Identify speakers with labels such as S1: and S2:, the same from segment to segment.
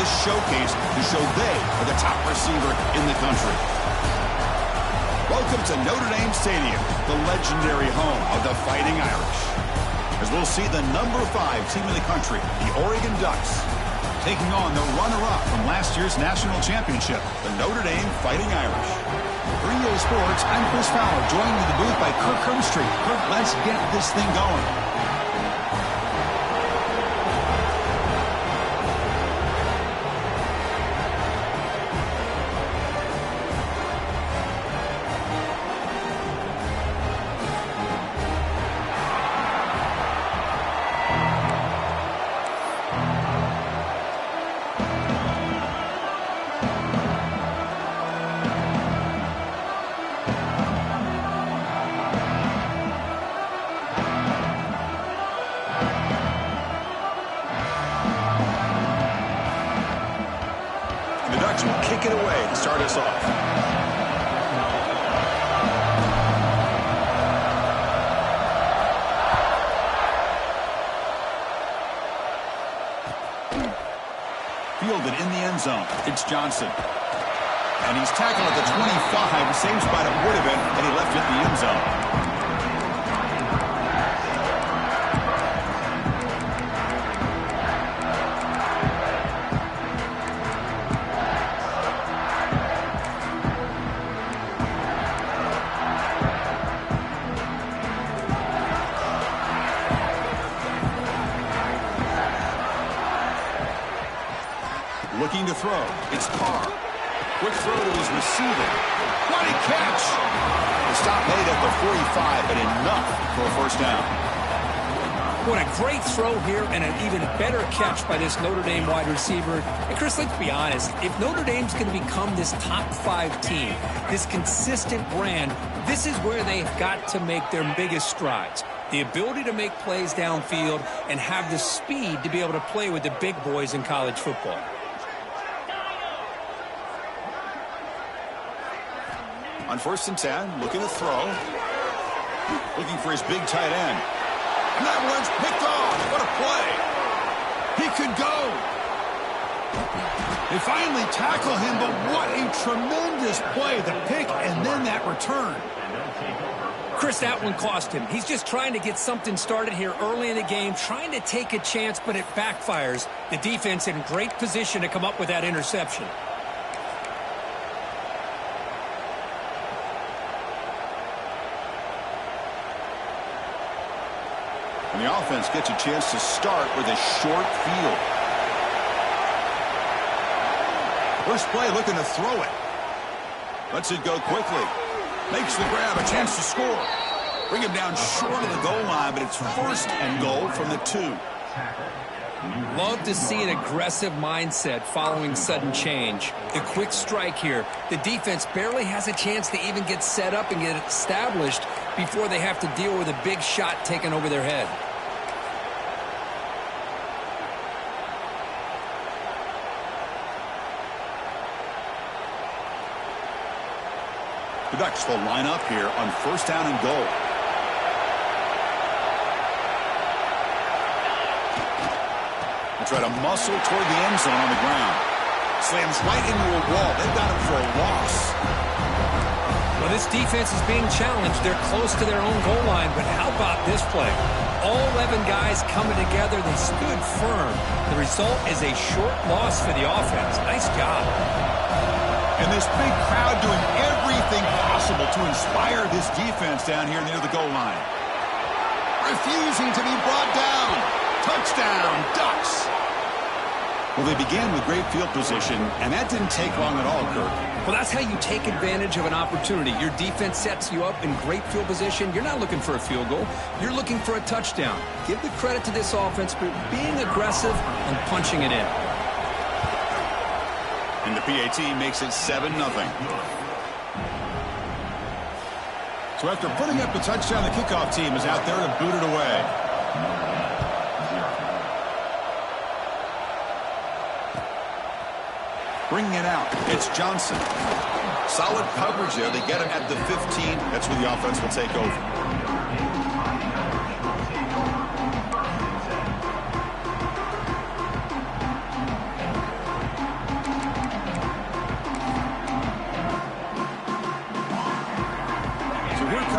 S1: this showcase to show they are the top receiver in the country. Welcome to Notre Dame Stadium, the legendary home of the Fighting Irish. As we'll see the number 5 team in the country, the Oregon Ducks, taking on the runner-up from last year's national championship, the Notre Dame Fighting Irish. For EA Sports, I'm Chris Fowler, joined in the booth by Kirk Herbstreit. Kirk, let's get this thing going. Will kick it away to start us off. Fielded in the end zone. It's Johnson. And he's tackled at the 25, the same spot it would have been had he left it in the end zone. Looking to throw. It's Carr. Quick throw to his receiver. What a catch! The stop made at the 45, but enough for a first down.
S2: What a great throw here and an even better catch by this Notre Dame wide receiver. And Chris, let's be honest. If Notre Dame's going to become this top 5 team, this consistent brand, this is where they've got to make their biggest strides. The ability to make plays downfield and have the speed to be able to play with the big boys in college football.
S1: On 1st and 10, looking to throw. Looking for his big tight end. And that one's picked off. What a play. He could go. They finally tackle him, but what a tremendous play. The pick and then that return.
S2: Chris, that one cost him. He's just trying to get something started here early in the game, trying to take a chance, but it backfires. The defense in great position to come up with that interception.
S1: And the offense gets a chance to start with a short field. First play looking to throw it. Lets it go quickly. Makes the grab, a chance to score. Bring him down short of the goal line, but it's 1st and goal from the 2.
S2: Love to see an aggressive mindset following sudden change. The quick strike here. The defense barely has a chance to even get set up and get established before they have to deal with a big shot taken over their head.
S1: The Ducks will line up here on 1st down and goal. They try to muscle toward the end zone on the ground. Slams right into a wall. They've got him for a loss.
S2: Well, this defense is being challenged. They're close to their own goal line, but how about this play? All 11 guys coming together. They stood firm. The result is a short loss for the offense. Nice job.
S1: And this big crowd doing everything possible to inspire this defense down here near the goal line. Refusing to be brought down. Touchdown, Ducks. Well, they began with great field position, and that didn't take long at all, Kirk.
S2: Well, that's how you take advantage of an opportunity. Your defense sets you up in great field position. You're not looking for a field goal. You're looking for a touchdown. Give the credit to this offense for being aggressive and punching it in.
S1: And the PAT makes it 7-0. So after putting up the touchdown, the kickoff team is out there to boot it away. Bringing it out, it's Johnson. Solid coverage there. They get him at the 15. That's where the offense will take over.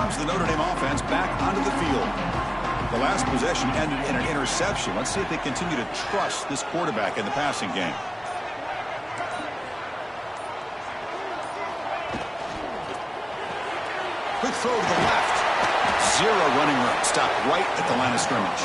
S1: comes the Notre Dame offense back onto the field. The last possession ended in an interception. Let's see if they continue to trust this quarterback in the passing game. Quick throw to the left. Zero running room. Stopped right at the line of scrimmage.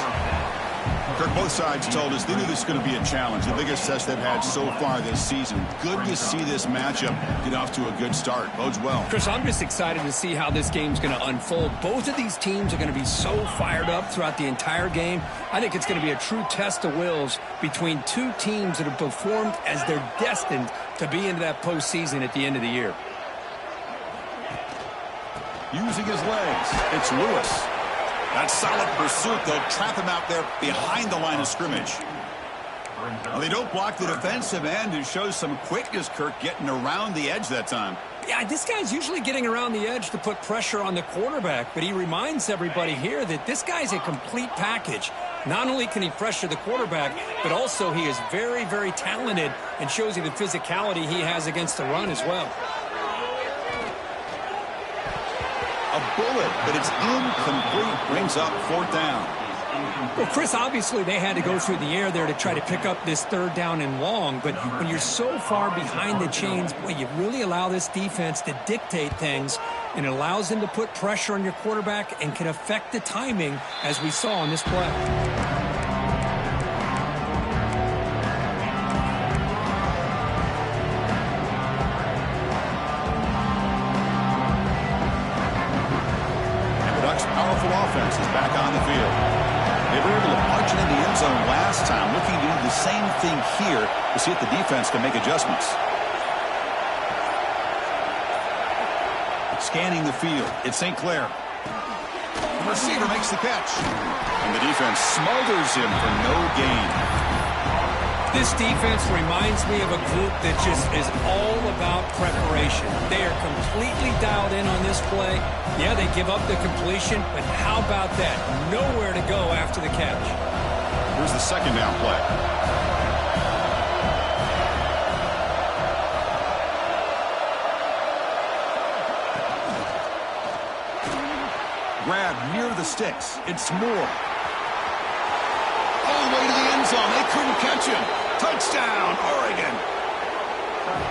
S1: Kirk, both sides told us they knew this was going to be a challenge. The biggest test they've had so far this season. Good to see this matchup get off to a good start. Bodes well.
S2: Chris, I'm just excited to see how this game's going to unfold. Both of these teams are going to be so fired up throughout the entire game. I think it's going to be a true test of wills between two teams that have performed as they're destined to be into that postseason at the end of the year.
S1: Using his legs, it's Lewis. That solid pursuit. They'll trap him out there behind the line of scrimmage. Well, they don't block the defensive end, who shows some quickness, Kirk, getting around the edge that time.
S2: Yeah, this guy's usually getting around the edge to put pressure on the quarterback, but he reminds everybody here that this guy's a complete package. Not only can he pressure the quarterback, but also he is very, very talented and shows you the physicality he has against the run as well.
S1: A bullet, but it's incomplete. Brings up 4th down.
S2: Well, Chris, obviously they had to go through the air there to try to pick up this 3rd down and long, but when you're so far behind the chains, boy, you really allow this defense to dictate things, and it allows them to put pressure on your quarterback and can affect the timing, as we saw on this play.
S1: Powerful offense is back on the field. They were able to punch it in the end zone last time, looking to do the same thing here to see if the defense can make adjustments. Scanning the field, it's St. Clair. The receiver makes the catch, and the defense smothers him for no gain.
S2: This defense reminds me of a group that just is all about preparation. They are completely dialed in on this play. Yeah, they give up the completion, but how about that? Nowhere to go after the catch.
S1: Here's the 2nd down play. Grab near the sticks. It's Moore. All the way to the end zone. They couldn't catch him. Touchdown, Oregon.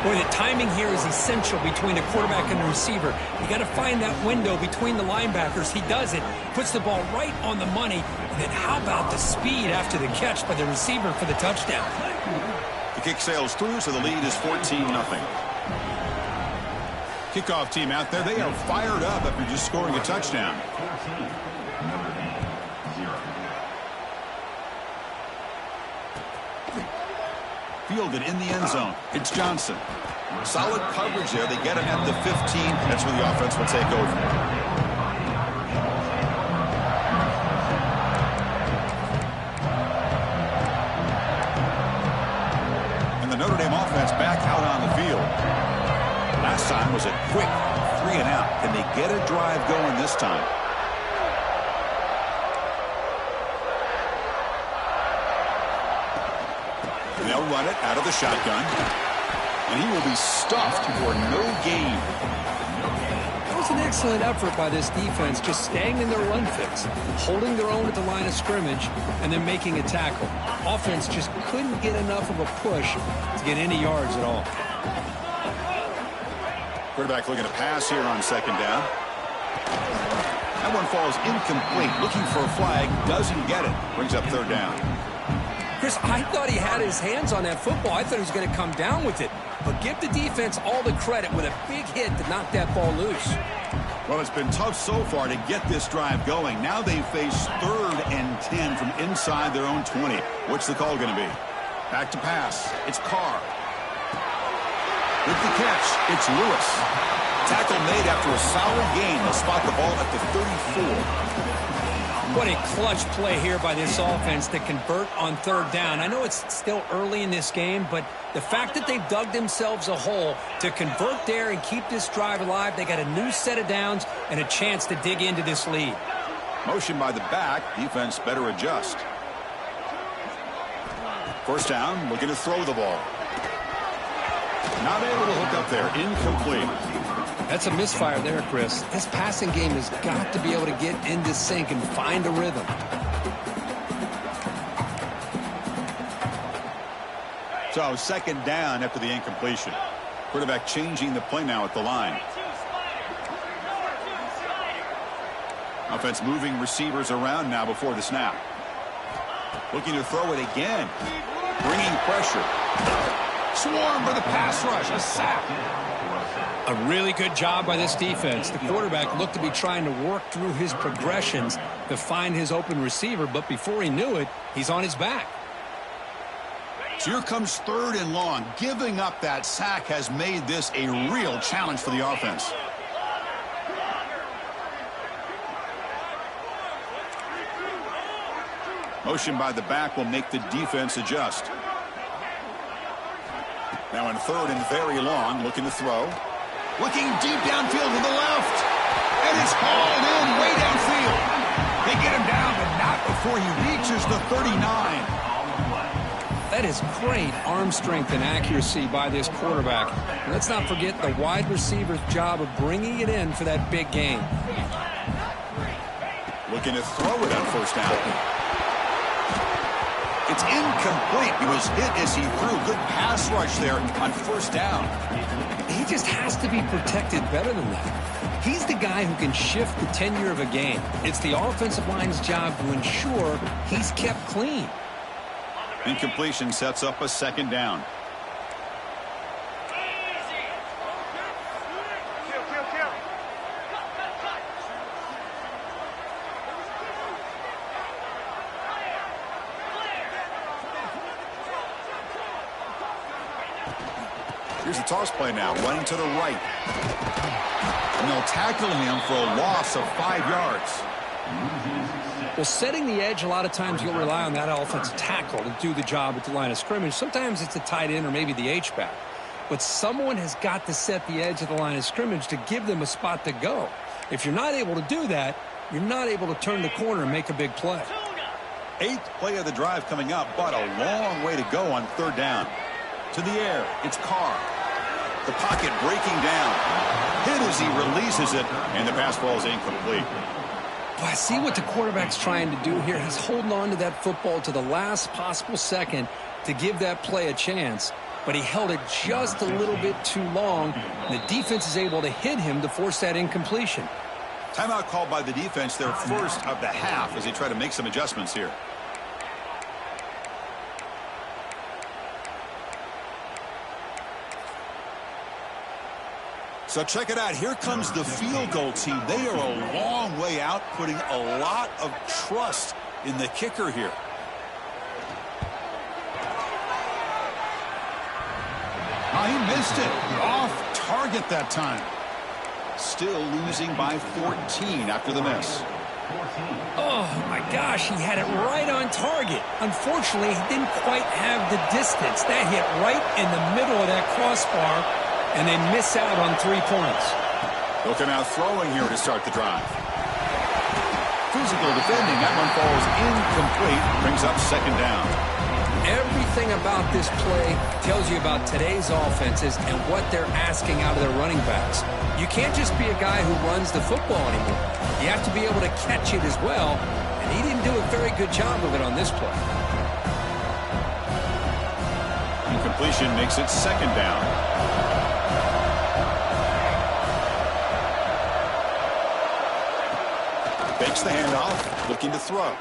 S2: Boy, the timing here is essential between the quarterback and the receiver. You got to find that window between the linebackers. He does it, puts the ball right on the money. And then how about the speed after the catch by the receiver for the touchdown?
S1: The kick sails through, so the lead is 14-0. Kickoff team out there, they are fired up after just scoring a touchdown. Fielded in the end zone. It's Johnson. Solid coverage there. They get him at the 15. That's where the offense will take over. And the Notre Dame offense back out on the field. Last time was a quick 3 and out. Can they get a drive going this time? They'll run it out of the shotgun. And he will be stuffed for no gain.
S2: That was an excellent effort by this defense, just staying in their run fix, holding their own at the line of scrimmage, and then making a tackle. Offense just couldn't get enough of a push to get any yards at all.
S1: Quarterback looking to pass here on 2nd down. That one falls incomplete. Looking for a flag. Doesn't get it. Brings up 3rd down.
S2: Chris, I thought he had his hands on that football. I thought he was going to come down with it. But give the defense all the credit with a big hit to knock that ball loose.
S1: Well, it's been tough so far to get this drive going. Now they face 3rd and 10 from inside their own 20. What's the call going to be? Back to pass. It's Carr. With the catch, it's Lewis. Tackle made after a solid gain. They'll spot the ball at the 34.
S2: What a clutch play here by this offense to convert on 3rd down. I know it's still early in this game, but the fact that they've dug themselves a hole to convert there and keep this drive alive, they got a new set of downs and a chance to dig into this lead.
S1: Motion by the back. Defense better adjust. 1st down, looking to throw the ball. Not able to hook up there. Incomplete.
S2: That's a misfire there, Chris. This passing game has got to be able to get into sync and find a rhythm.
S1: So second down after the incompletion. Quarterback changing the play now at the line. Offense moving receivers around now before the snap. Looking to throw it again. Bringing pressure. Swarm for the pass rush. A sack.
S2: A really good job by this defense. The quarterback looked to be trying to work through his progressions to find his open receiver, but before he knew it, he's on his back.
S1: So here comes 3rd and long. Giving up that sack has made this a real challenge for the offense. Motion by the back will make the defense adjust. Now in 3rd and very long, looking to throw. Looking deep downfield to the left. And it's hauled in way downfield. They get him down, but not before he reaches the 39.
S2: That is great arm strength and accuracy by this quarterback. And let's not forget the wide receiver's job of bringing it in for that big game.
S1: Looking to throw it on 1st down. It's incomplete. He was hit as he threw. Good pass rush there on 1st down.
S2: He just has to be protected better than that. He's the guy who can shift the tenure of a game. It's the offensive line's job to ensure he's kept clean.
S1: Incompletion sets up a 2nd down. Here's the toss play now, running to the right. And they'll tackle him for a loss of 5 yards.
S2: Well, setting the edge, a lot of times you'll rely on that offensive tackle to do the job at the line of scrimmage. Sometimes it's a tight end or maybe the H-back. But someone has got to set the edge of the line of scrimmage to give them a spot to go. If you're not able to do that, you're not able to turn the corner and make a big play.
S1: 8th play of the drive coming up, but a long way to go on 3rd down. To the air, it's Carr. The pocket breaking down. Hit as he releases it, and the pass ball is incomplete.
S2: Well, I see what the quarterback's trying to do here. He's holding on to that football to the last possible second to give that play a chance, but he held it just a little bit too long. The defense is able to hit him to force that incompletion.
S1: Timeout called by the defense, their first of the half, as they try to make some adjustments here. So check it out. Here comes the field goal team. They are a long way out, putting a lot of trust in the kicker here. Oh, he missed it. Off target that time. Still losing by 14 after the miss.
S2: Oh, my gosh, he had it right on target. Unfortunately, he didn't quite have the distance. That hit right in the middle of that crossbar, and they miss out on 3 points.
S1: Looking out throwing here to start the drive. Physical defending. That one falls incomplete. Brings up 2nd down.
S2: Everything about this play tells you about today's offenses and what they're asking out of their running backs. You can't just be a guy who runs the football anymore. You have to be able to catch it as well, and he didn't do a very good job of it on this play.
S1: Incompletion makes it 2nd down. Fakes the handoff, looking to throw.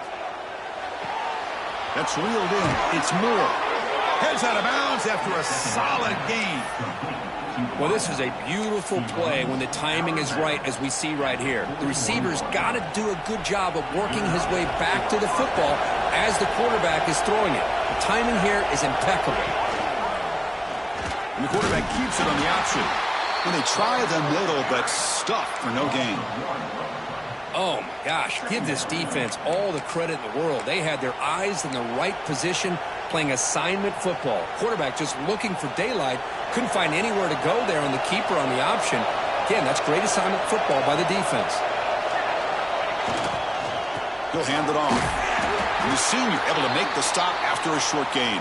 S1: That's reeled in. It's Moore. Heads out of bounds after a solid gain.
S2: Well, this is a beautiful play when the timing is right, as we see right here. The receiver's got to do a good job of working his way back to the football as the quarterback is throwing it. The timing here is impeccable.
S1: And the quarterback keeps it on the option. When they try the middle, but stuffed for no gain.
S2: Oh, my gosh. Give this defense all the credit in the world. They had their eyes in the right position, playing assignment football. Quarterback just looking for daylight. Couldn't find anywhere to go there on the keeper on the option. Again, that's great assignment football by the defense.
S1: He'll hand it off. The senior able to make the stop after a short gain.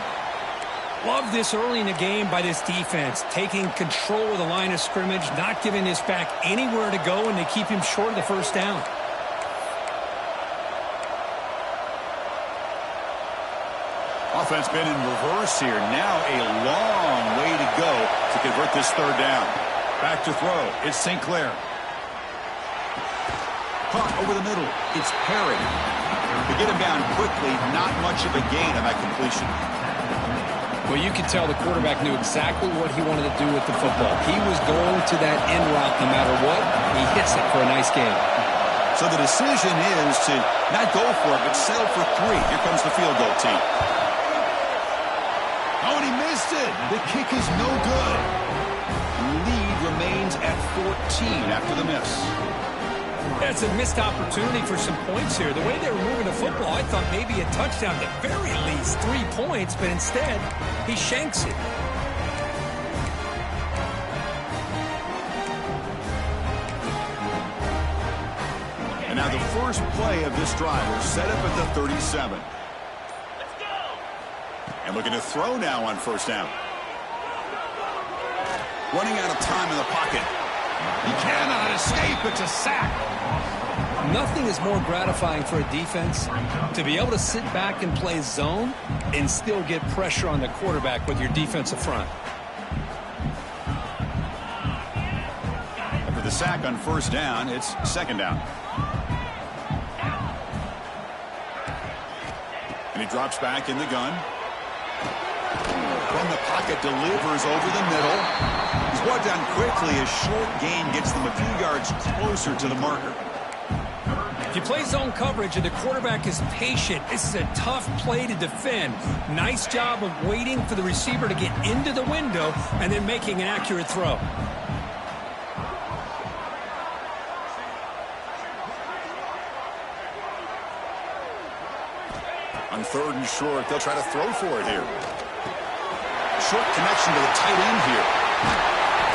S2: Love this early in the game by this defense, taking control of the line of scrimmage, not giving this back anywhere to go, and they keep him short of the first down.
S1: Offense been in reverse here. Now a long way to go to convert this third down. Back to throw. It's St. Clair. Caught over the middle. It's Perry. To get him down quickly, not much of a gain on that completion.
S2: Well, you could tell the quarterback knew exactly what he wanted to do with the football. He was going to that end route no matter what. He hits it for a nice gain.
S1: So the decision is to not go for it, but settle for 3. Here comes the field goal team. Oh, and he missed it. The kick is no good. Lead remains at 14 after the miss.
S2: That's a missed opportunity for some points here. The way they were moving the football, I thought maybe a touchdown, at the very least 3 points, but instead, he shanks it.
S1: And now the first play of this drive will set up at the 37. And looking to throw now on first down. Running out of time in the pocket. He cannot escape. It's a sack.
S2: Nothing is more gratifying for a defense to be able to sit back and play zone and still get pressure on the quarterback with your defensive front.
S1: After the sack on first down, it's second down. And he drops back in the gun. From the pocket, delivers over the middle. He's brought down quickly. A short gain gets them a few yards closer to the marker.
S2: If you play zone coverage and the quarterback is patient, this is a tough play to defend. Nice job of waiting for the receiver to get into the window and then making an accurate throw.
S1: On third and short, they'll try to throw for it here. Short connection to the tight end here.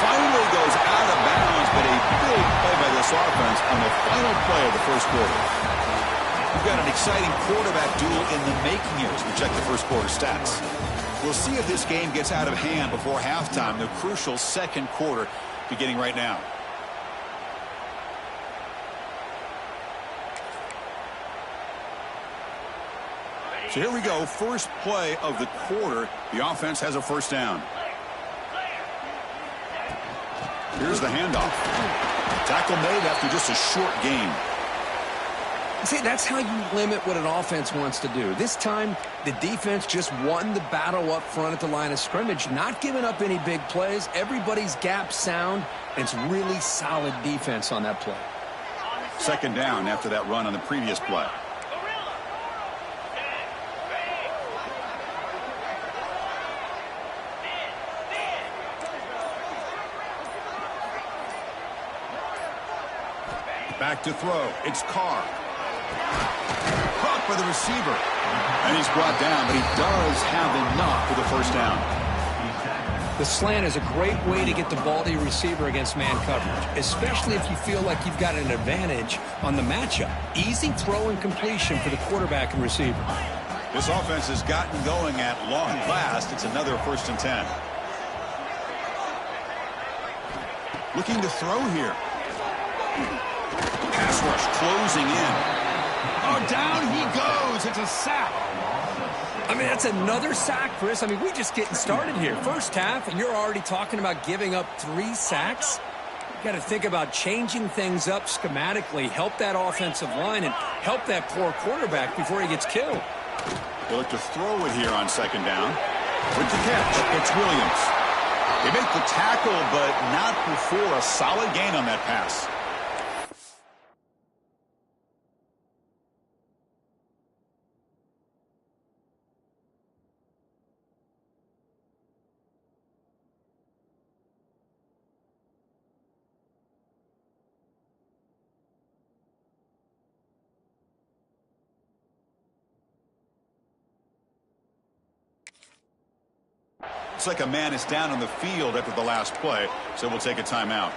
S1: Finally goes out of bounds, but a big play by this offense on the final play of the first quarter. We've got an exciting quarterback duel in the making here as we check the first quarter stats. We'll see if this game gets out of hand before halftime, the crucial second quarter beginning right now. So here we go, first play of the quarter. The offense has a first down. Here's the handoff. Tackle made after just a short gain.
S2: See, that's how you limit what an offense wants to do. This time, the defense just won the battle up front at the line of scrimmage, not giving up any big plays. Everybody's gap sound, and it's really solid defense on that play.
S1: Second down after that run on the previous play. Back to throw. It's Carr. Caught by the receiver. And he's brought down, but he does have enough for the first down.
S2: The slant is a great way to get the ball to your receiver against man coverage, especially if you feel like you've got an advantage on the matchup. Easy throw and completion for the quarterback and receiver.
S1: This offense has gotten going at long last. It's another 1st and 10. Looking to throw here. Pass rush closing in. Oh, down he goes. It's a sack.
S2: I mean, that's another sack, Chris. I mean, we're just getting started here. First half, and you're already talking about giving up 3 sacks. You got to think about changing things up schematically, help that offensive line, and help that poor quarterback before he gets killed.
S1: They look to throw it here on second down. With the catch, it's Williams. They make the tackle, but not before a solid gain on that pass. Looks like a man is down on the field after the last play, so we'll take a timeout.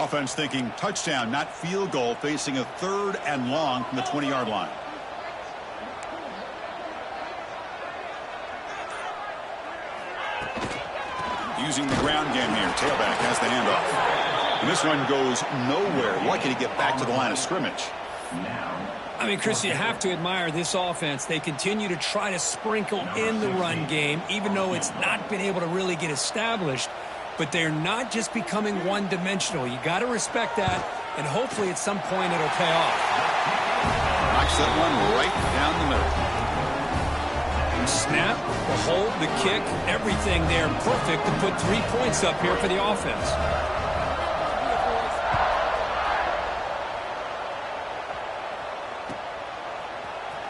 S1: offense thinking touchdown, not field goal, facing a 3rd and long from the 20-yard line. Using the ground game here. Tailback has the handoff. And this one goes nowhere. Lucky to get back to the line of scrimmage.
S2: I mean, Chris, you have to admire this offense. They continue to try to sprinkle in the run game, even though it's not been able to really get established. But they're not just becoming one-dimensional. You got to respect that, and hopefully at some point it'll pay off.
S1: Knocks that one right down the middle.
S2: Snap, the hold, the kick, everything there perfect to put 3 points up here for the offense.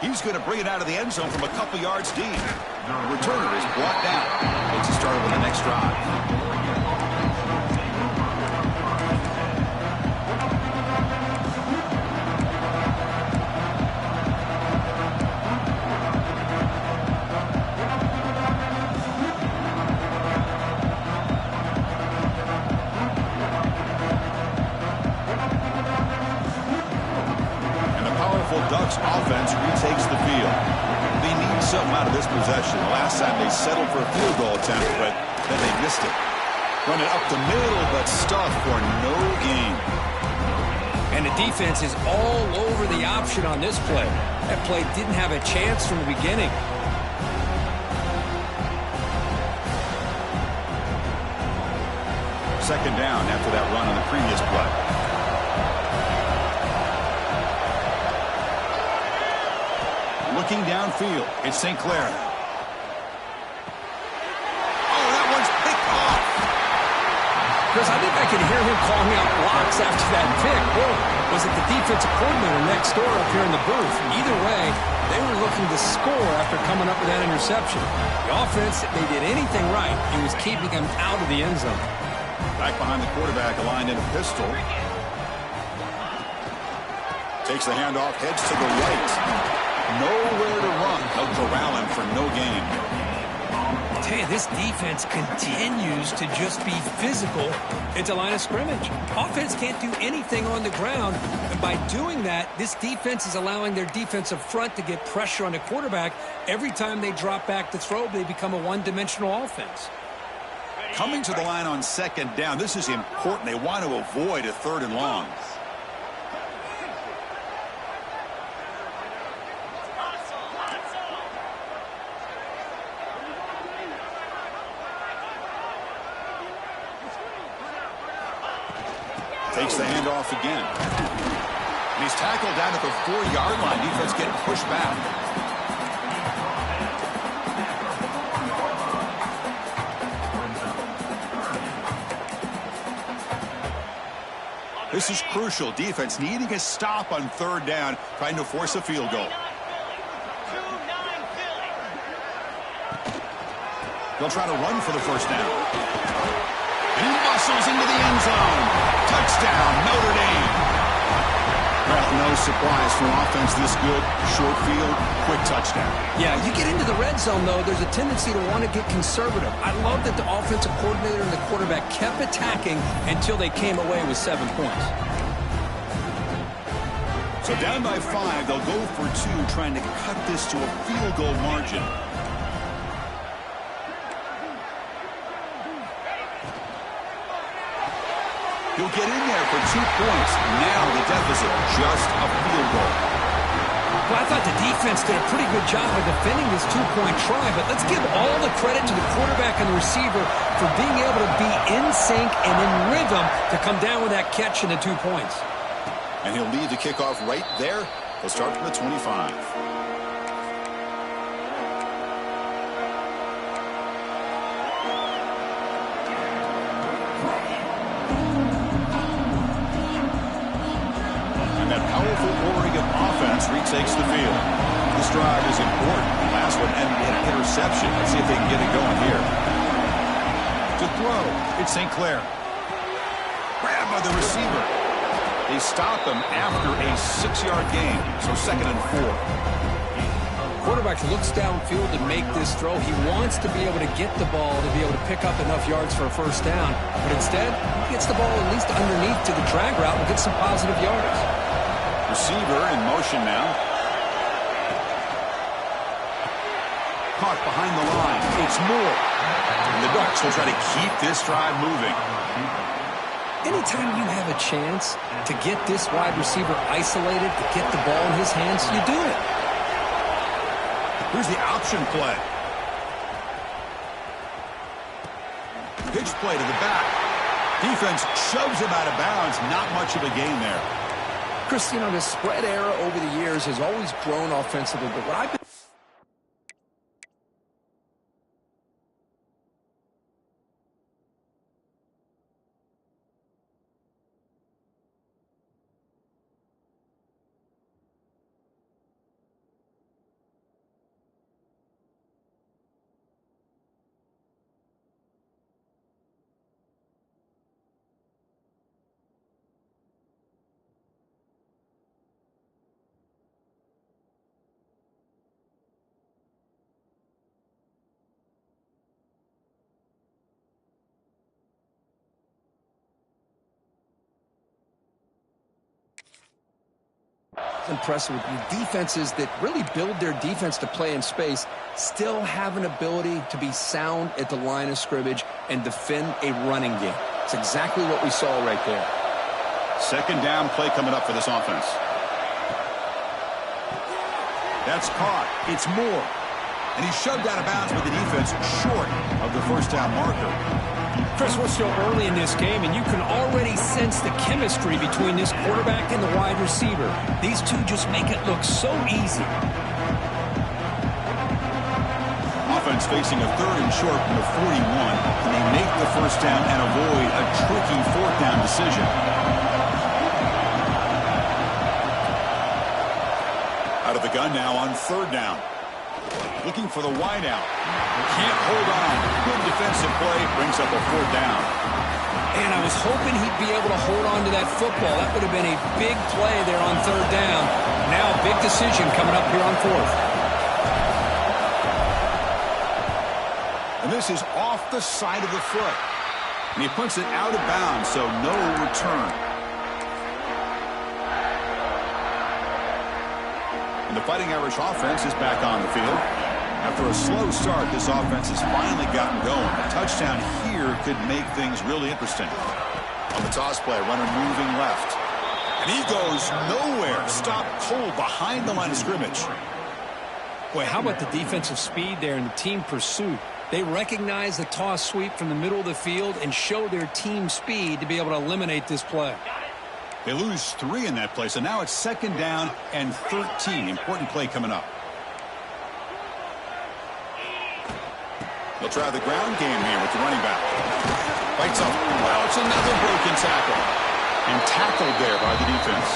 S1: He's going to bring it out of the end zone from a couple yards deep. The returner is brought down. Makes a start with the next drive. Ducks offense retakes the field. They need something out of this possession. The last time they settled for a field goal attempt, but then they missed it. Run it up the middle, but stuff for no gain.
S2: And the defense is all over the option on this play. That play didn't have a chance from the beginning.
S1: Second down after that run on the previous play. Looking downfield, it's St. Clair. Oh, that one's picked off.
S2: Chris, I think I could hear him calling out blocks after that pick. Or was it the defensive coordinator next door up here in the booth? Either way, they were looking to score after coming up with that interception. The offense, if they did anything right, it was keeping them out of the end zone.
S1: Back behind the quarterback, aligned in a pistol. Takes the handoff, heads to the right. Nowhere to run. They'll corral him for no gain.
S2: I tell you, this defense continues to just be physical at the line of scrimmage. Offense can't do anything on the ground, and by doing that, this defense is allowing their defensive front to get pressure on the quarterback. Every time they drop back to throw, they become a one-dimensional offense.
S1: Coming to the line on second down, this is important. They want to avoid a 3rd and long. Takes the handoff again. And he's tackled down at the 4-yard line. Defense getting pushed back. This is crucial. Defense needing a stop on 3rd down, trying to force a field goal. They'll try to run for the first down. And he muscles into the end zone. Touchdown, Notre Dame. Well, no surprise for offense this good. Short field, quick touchdown.
S2: Yeah, you get into the red zone, though, there's a tendency to want to get conservative. I love that the offensive coordinator and the quarterback kept attacking until they came away with 7 points.
S1: So down by 5, they'll go for 2, trying to cut this to a field goal margin. He'll get in there for 2 points. Now the deficit, just a field goal.
S2: Well, I thought the defense did a pretty good job of defending this 2-point try, but let's give all the credit to the quarterback and the receiver for being able to be in sync and in rhythm to come down with that catch and the 2 points.
S1: And he'll lead the kickoff right there. He'll start from the 25. Retakes the field. This drive is important. The last one ended in an interception. Let's see if they can get it going here. To throw, it's St. Clair. Grabbed by the receiver. They stop him after a 6-yard gain, so 2nd and 4.
S2: quarterback looks downfield to make this throw. He wants to be able to get the ball to be able to pick up enough yards for a first down. But instead, he gets the ball at least underneath to the drag route and gets some positive yards.
S1: Receiver in motion now. Caught behind the line. It's Moore. And the Ducks will try to keep this drive moving.
S2: Anytime you have a chance to get this wide receiver isolated, to get the ball in his hands, you do it.
S1: Here's the option play. Pitch play to the back. Defense shoves him out of bounds. Not much of a gain there.
S2: Chris, you know, the spread era over the years has always grown offensively, but what I've been impressive with you. Defenses that really build their defense to play in space still have an ability to be sound at the line of scrimmage and defend a running game. It's exactly what we saw right there.
S1: Second down play coming up for this offense. That's caught. It's Moore. And he's shoved out of bounds with the defense short of the first down marker.
S2: Chris, we're still early in this game, and you can already sense the chemistry between this quarterback and the wide receiver. These two just make it look so easy.
S1: Offense facing a third and short from the 41. Can they make the first down and avoid a tricky fourth down decision? Out of the gun now on third down. Looking for the wideout. Can't hold on. Good defensive play. Brings up a fourth down.
S2: And I was hoping he'd be able to hold on to that football. That would have been a big play there on third down. Now a big decision coming up here on fourth.
S1: And this is off the side of the foot. And he puts it out of bounds, so no return. And the Fighting Irish offense is back on the field. After a slow start, this offense has finally gotten going. A touchdown here could make things really interesting. On the toss play, runner moving left. And he goes nowhere. Stopped cold behind the line of scrimmage.
S2: Boy, how about the defensive speed there and the team pursuit? They recognize the toss sweep from the middle of the field and show their team speed to be able to eliminate this play.
S1: They lose 3 in that play, so now it's second down and 13. Important play coming up. They'll try the ground game here with the running back. Fights up. Well, it's another broken tackle. And tackled there by the defense.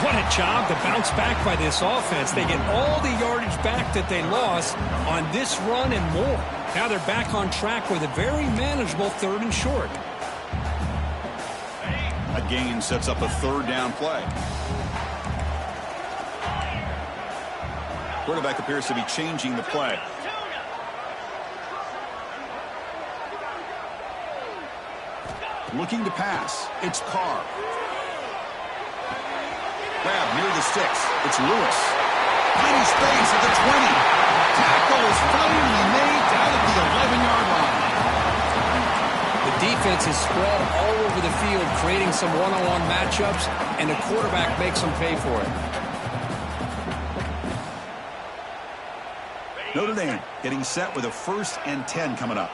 S2: What a job to bounce back by this offense. They get all the yardage back that they lost on this run and more. Now they're back on track with a very manageable third and short.
S1: A gain sets up a third down play. Quarterback appears to be changing the play. Looking to pass. It's Carr. Grab near the sticks. It's Lewis. Tiny space at the 20. Tackle is finally made down at the 11-yard line.
S2: The defense is spread all over the field, creating some one-on-one matchups, and the quarterback makes them pay for it.
S1: Notre Dame getting set with a 1st and 10 coming up.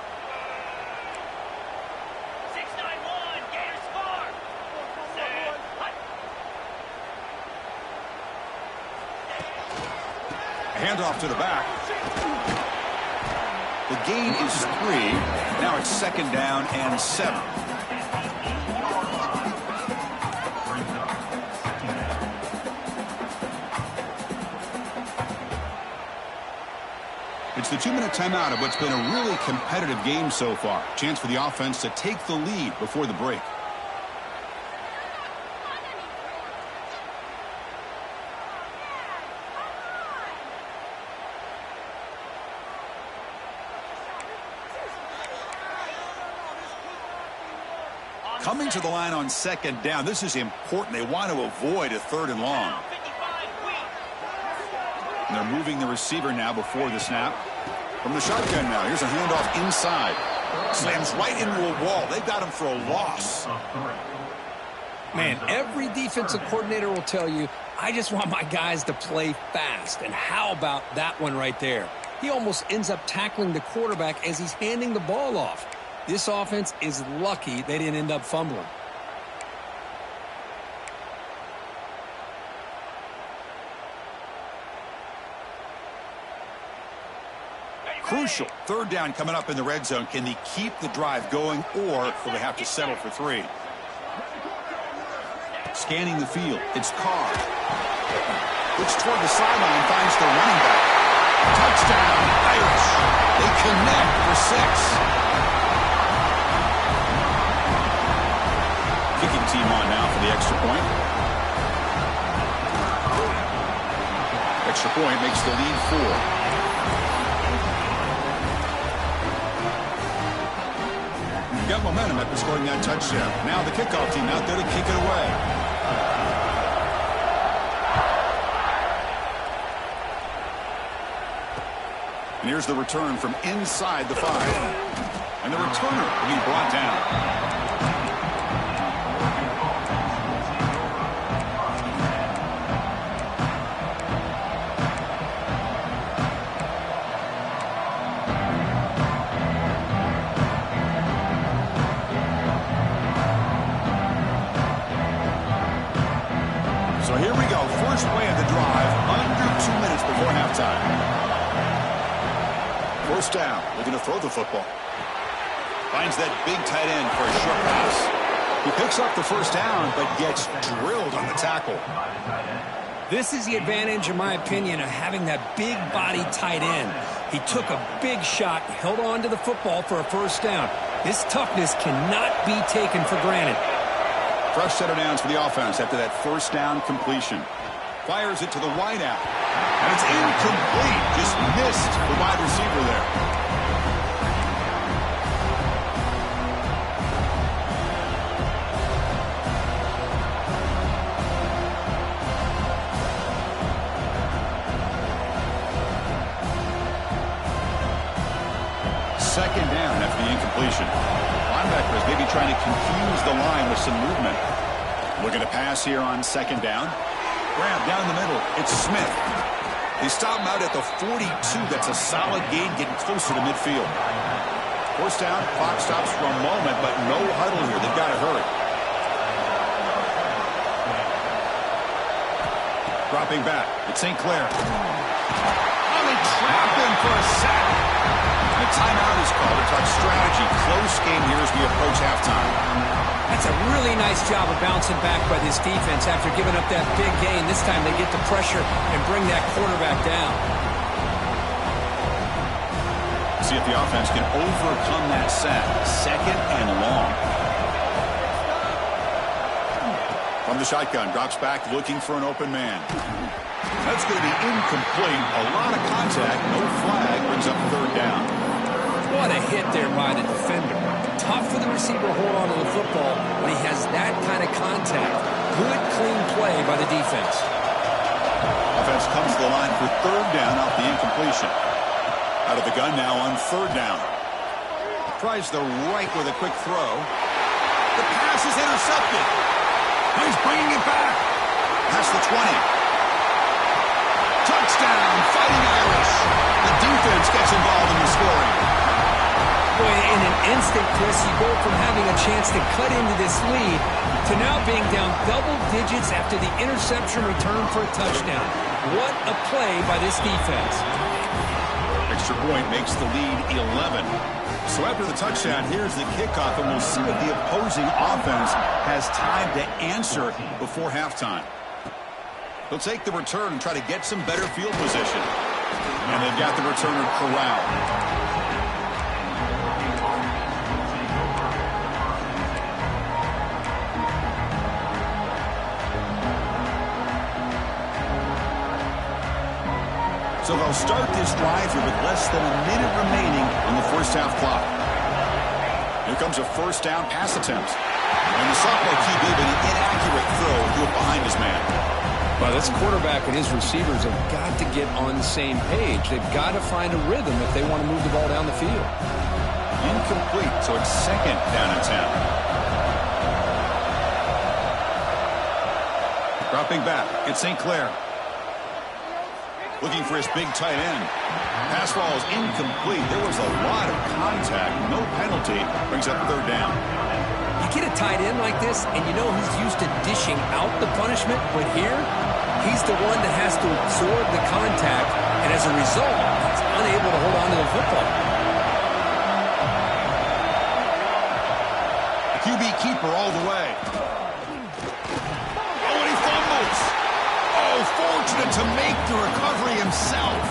S1: Handoff to the back. The gain is 3. Now it's second down and 7. It's the 2-minute timeout of what's been a really competitive game so far. Chance for the offense to take the lead before the break. Coming to the line on second down. This is important. They want to avoid a 3rd and long. And they're moving the receiver now before the snap. From the shotgun now. Here's a handoff inside. Slams right into a wall. They got him for a loss.
S2: Man, every defensive coordinator will tell you, I just want my guys to play fast. And how about that one right there? He almost ends up tackling the quarterback as he's handing the ball off. This offense is lucky they didn't end up fumbling.
S1: Crucial. 3rd down coming up in the red zone. Can they keep the drive going, or will they have to settle for 3? Scanning the field. It's Carr. Looks toward the sideline, finds the running back. Touchdown, Irish. They connect for 6. Kicking team on now for the extra point. Extra point makes the lead 4. Got momentum after scoring that touchdown. Now the kickoff team out there to kick it away. And here's the return from inside the 5. And the returner will be brought down. So here we go, first play of the drive, under 2 minutes before halftime. 1st down, looking to throw the football. Finds that big tight end for a short pass. He picks up the 1st down, but gets drilled on the tackle.
S2: This is the advantage, in my opinion, of having that big body tight end. He took a big shot, held on to the football for a 1st down. This toughness cannot be taken for granted.
S1: Fresh set of downs for the offense after that 1st down completion. Fires it to the wideout. And it's incomplete. Just missed the wide receiver there. Second down after the incompletion. Linebackers maybe trying to confuse the line with some movement. Looking to pass here on 2nd down. Grab down the middle. It's Smith. They stop him out at the 42. That's a solid gain, getting closer to midfield. 1st down. Clock stops for a moment, but no huddle here. They've got to hurry. Dropping back. It's St. Clair. Oh, they trap him for a sack. And a timeout is called to talk strategy. Close game here as we approach halftime.
S2: That's a really nice job of bouncing back by this defense after giving up that big gain. This time they get the pressure and bring that quarterback down.
S1: See if the offense can overcome that sack. 2nd and long. From the shotgun, drops back looking for an open man. That's going to be incomplete. A lot of contact, no flag, brings up 3rd down.
S2: What a hit there by the defender. Tough for the receiver to hold on to the football when he has that kind of contact. Good, clean play by the defense.
S1: Offense comes to the line for 3rd down off the incompletion. Out of the gun now on 3rd down. Tries the right with a quick throw. The pass is intercepted. He's bringing it back. Past the 20. Touchdown, Fighting Irish. The defense gets involved in the scoring.
S2: Boy, in an instant, Chris, you go from having a chance to cut into this lead to now being down double digits after the interception return for a touchdown. What a play by this defense.
S1: Extra point makes the lead 11. So after the touchdown, here's the kickoff, and we'll see if the opposing offense has time to answer before halftime. They'll take the return and try to get some better field position. And they've got the returner corralled. So they'll start this drive here with less than a minute remaining on the 1st half clock. Here comes a 1st down pass attempt. And the sophomore QB with an inaccurate throw threw it behind his man.
S2: Well, this quarterback and his receivers have got to get on the same page. They've got to find a rhythm if they want to move the ball down the field.
S1: Incomplete, so it's 2nd down and 10. Dropping back, it's St. Clair. Looking for his big tight end. Pass ball is incomplete. There was a lot of contact. No penalty. Brings up 3rd down.
S2: You get a tight end like this, and you know he's used to dishing out the punishment, but here, he's the one that has to absorb the contact, and as a result, he's unable to hold on to the football.
S1: QB keeper all the way. Oh, and he fumbles. Oh, fortunate to make the recovery himself.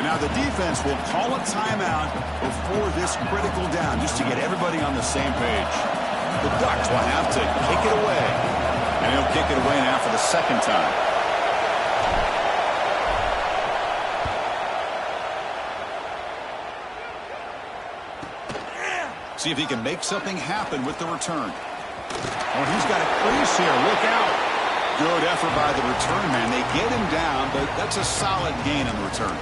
S1: And now the defense will call a timeout before this critical down, just to get everybody on the same page. The Ducks will have to kick it away. And he'll kick it away now for the 2nd time. See if he can make something happen with the return. Oh, he's got a crease here. Look out. Good effort by the return man. They get him down, but that's a solid gain on the return.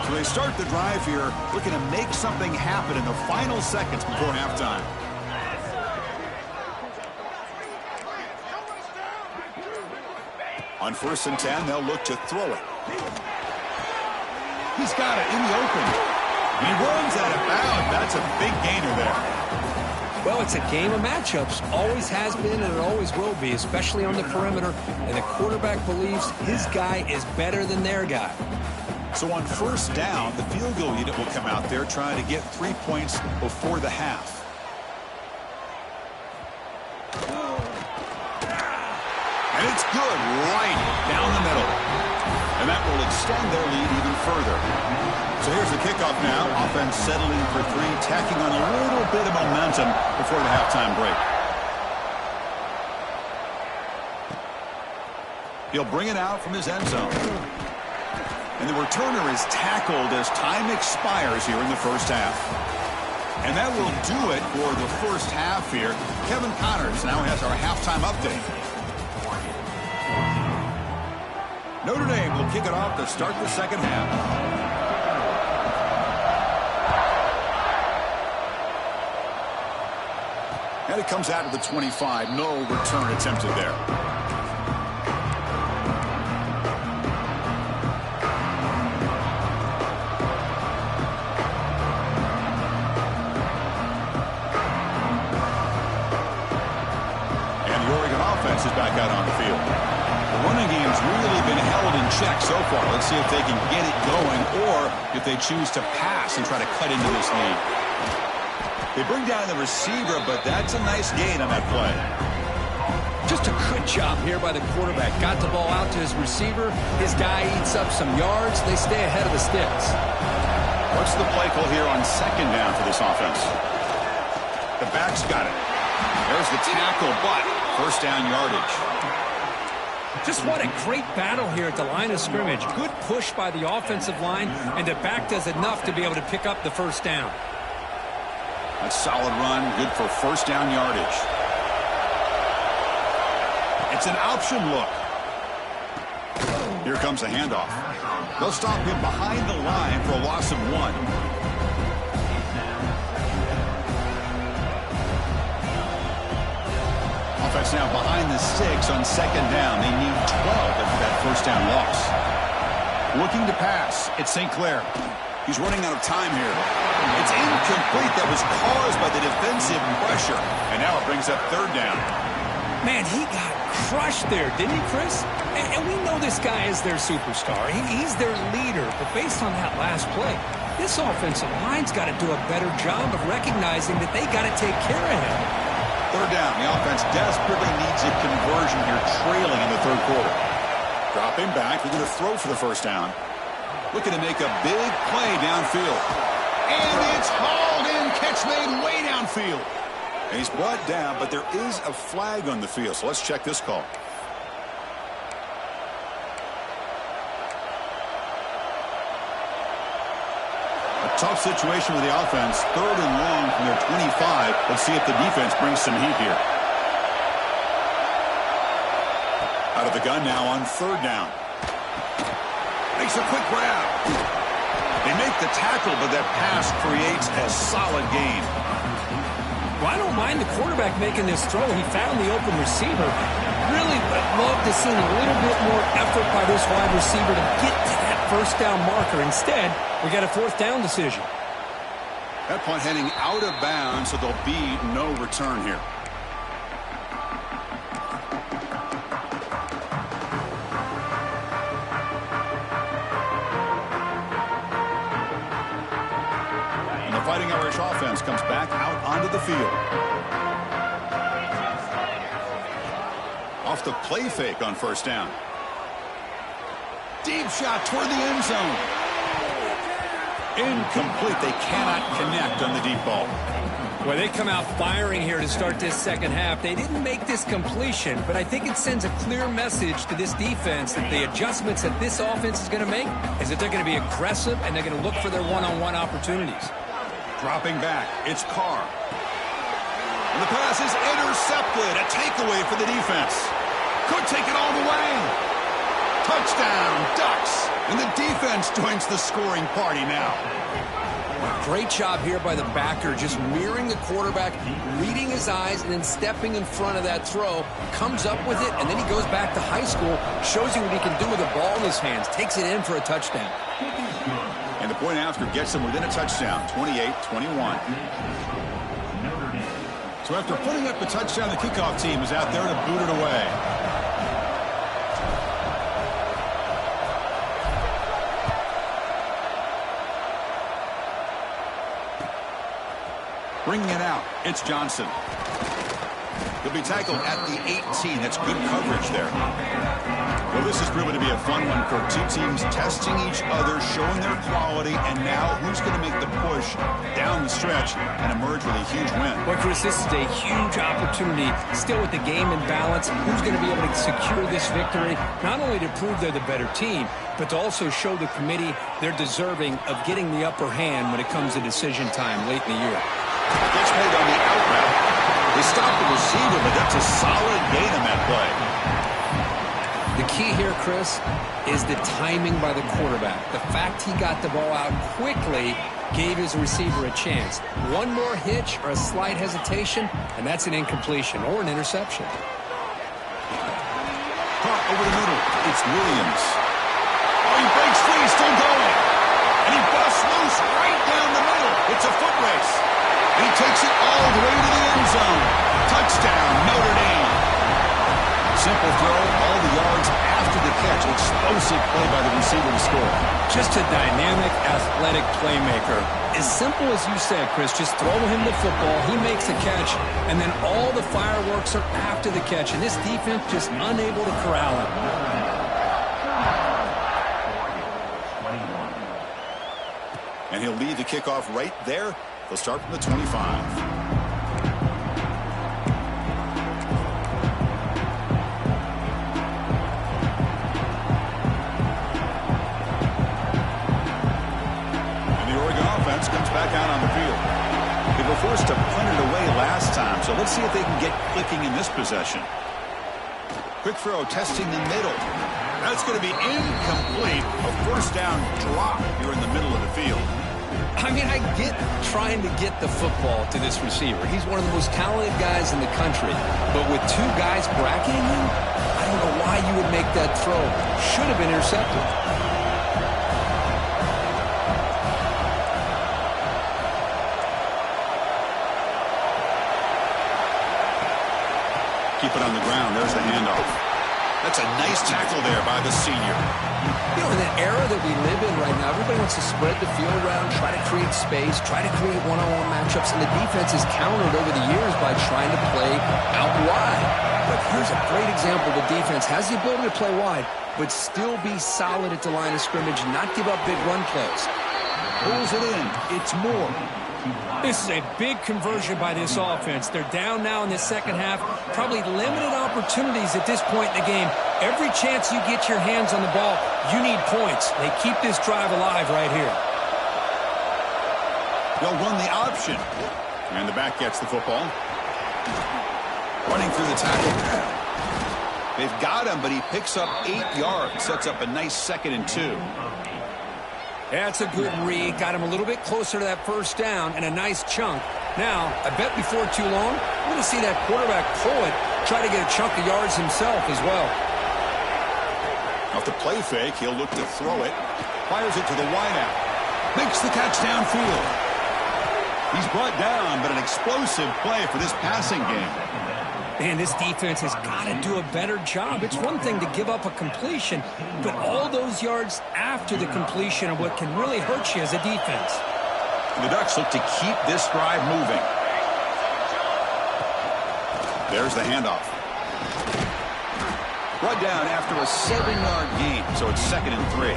S1: So they start the drive here, looking to make something happen in the final seconds before halftime. On 1st and 10, they'll look to throw it. He's got it in the open. He runs out of bounds. That's a big gainer there.
S2: Well, it's a game of matchups. Always has been and it always will be, especially on the perimeter. And the quarterback believes his guy is better than their guy.
S1: So on 1st down, the field goal unit will come out there trying to get 3 points before the half. And it's good right down the middle. And that will extend their lead even further. So here's the kickoff now. Offense settling for 3, tacking on a little bit of momentum before the halftime break. He'll bring it out from his end zone. And the returner is tackled as time expires here in the 1st half. And that will do it for the 1st half here. Kevin Connors now has our halftime update. Notre Dame will kick it off to start the 2nd half. And it comes out of the 25. No return attempted there. Is back out on the field. The running game's really been held in check so far. Let's see if they can get it going or if they choose to pass and try to cut into this lead. They bring down the receiver, but that's a nice gain on that play.
S2: Just a good job here by the quarterback. Got the ball out to his receiver. His guy eats up some yards. They stay ahead of the sticks.
S1: What's the play call here on 2nd down for this offense? The back's got it. There's the tackle, but 1st down yardage.
S2: Just what a great battle here at the line of scrimmage. Good push by the offensive line, and the back does enough to be able to pick up the 1st down.
S1: That's a solid run, good for 1st down yardage. It's an option look. Here comes a handoff. They'll stop him behind the line for a loss of 1. Offense now behind the 6 on 2nd down. They need 12 after that 1st down loss. Looking to pass. It's St. Clair. He's running out of time here. It's incomplete. That was caused by the defensive pressure. And now it brings up 3rd down.
S2: Man, he got crushed there, didn't he, Chris? And we know this guy is their superstar. He's their leader. But based on that last play, this offensive line's got to do a better job of recognizing that they got to take care of him.
S1: 3rd down. The offense desperately needs a conversion here, trailing in the 3rd quarter. Dropping back. They're going to throw for the 1st down. Looking to make a big play downfield. And it's hauled in. Catch made way downfield. And he's brought down, but there is a flag on the field. So let's check this call. Tough situation with the offense. 3rd and long from their 25. Let's see if the defense brings some heat here. Out of the gun now on 3rd down. Makes a quick grab. They make the tackle, but that pass creates a solid gain.
S2: Well, I don't mind the quarterback making this throw. He found the open receiver. Really love to see a little bit more effort by this wide receiver to get to that 1st down marker. Instead, we got a 4th down decision.
S1: That punt heading out of bounds, so there'll be no return here. And the Fighting Irish offense comes back out onto the field. Off the play fake on 1st down. Deep shot toward the end zone. Incomplete. They cannot connect on the deep ball.
S2: Well, they come out firing here to start this 2nd half. They didn't make this completion, but I think it sends a clear message to this defense that the adjustments that this offense is going to make is that they're going to be aggressive and they're going to look for their one-on-one opportunities.
S1: Dropping back, it's Carr. And the pass is intercepted. A takeaway for the defense. Could take it all the way. Touchdown, Ducks. And the defense joins the scoring party now.
S2: Great job here by the backer, just mirroring the quarterback, reading his eyes, and then stepping in front of that throw. Comes up with it, and then he goes back to high school, shows you what he can do with the ball in his hands, takes it in for a touchdown.
S1: And the point after gets him within a touchdown, 28-21. So after putting up the touchdown, the kickoff team is out there to boot it away. Bringing it out, it's Johnson. He'll be tackled at the 18. That's good coverage there. Well, this is proving to be a fun one, Kirk. 2 teams testing each other, showing their quality, and now who's going to make the push down the stretch and emerge with a huge win?
S2: Well, Chris, this is a huge opportunity. Still with the game in balance, who's going to be able to secure this victory? Not only to prove they're the better team, but to also show the committee they're deserving of getting the upper hand when it comes to decision time late in the year.
S1: Gets made on the out route. They stop the receiver, but that's a solid gain on that play.
S2: The key here, Chris, is the timing by the quarterback. The fact he got the ball out quickly gave his receiver a chance. One more hitch or a slight hesitation, and that's an incompletion or an interception.
S1: Caught over the middle. It's Williams. Oh, he breaks free, still going. And he busts loose right down the middle. It's a foot race. And he takes it all the way to the end zone. Touchdown, Notre Dame. Simple throw, all the yards after the catch. Explosive play by the receiver to score.
S2: Just a dynamic, athletic playmaker. As simple as you said, Chris, just throw him the football, he makes the catch, and then all the fireworks are after the catch. And this defense just unable to corral him.
S1: And he'll lead the kickoff right there. They'll start from the 25. Comes back out on the field. They were forced to punt it away last time, so let's see if they can get clicking in this possession. Quick throw, testing the middle. That's going to be incomplete. A 1st down drop here in the middle of the field.
S2: I mean, I get trying to get the football to this receiver. He's one of the most talented guys in the country. But with 2 guys bracketing him, I don't know why you would make that throw. Should have been intercepted.
S1: Keep it on the ground. There's the handoff. That's a nice tackle there by the senior.
S2: You know, in the era that we live in right now, everybody wants to spread the field around, try to create space, try to create one-on-one matchups, and the defense is countered over the years by trying to play out wide. But here's a great example. The defense has the ability to play wide, but still be solid at the line of scrimmage, not give up big run plays.
S1: Pulls it in. It's Moore.
S2: This is a big conversion by this offense. They're down now in the 2nd half. Probably limited opportunities at this point in the game. Every chance you get your hands on the ball, you need points. They keep this drive alive right here.
S1: They'll run the option. And the back gets the football. Running through the tackle. They've got him, but he picks up 8 yards. Sets up a nice 2nd and 2.
S2: That's a good read. Got him a little bit closer to that first down and a nice chunk. Now, I bet before too long, we're going to see that quarterback pull it, try to get a chunk of yards himself as well.
S1: Off the play fake, he'll look to throw it. Fires it to the wideout. Makes the catch downfield. He's brought down, but an explosive play for this passing game.
S2: Man, this defense has got to do a better job. It's one thing to give up a completion, but all those yards after the completion are what can really hurt you as a defense.
S1: The Ducks look to keep this drive moving. There's the handoff. Brought down after a 7-yard gain, so it's 2nd and 3.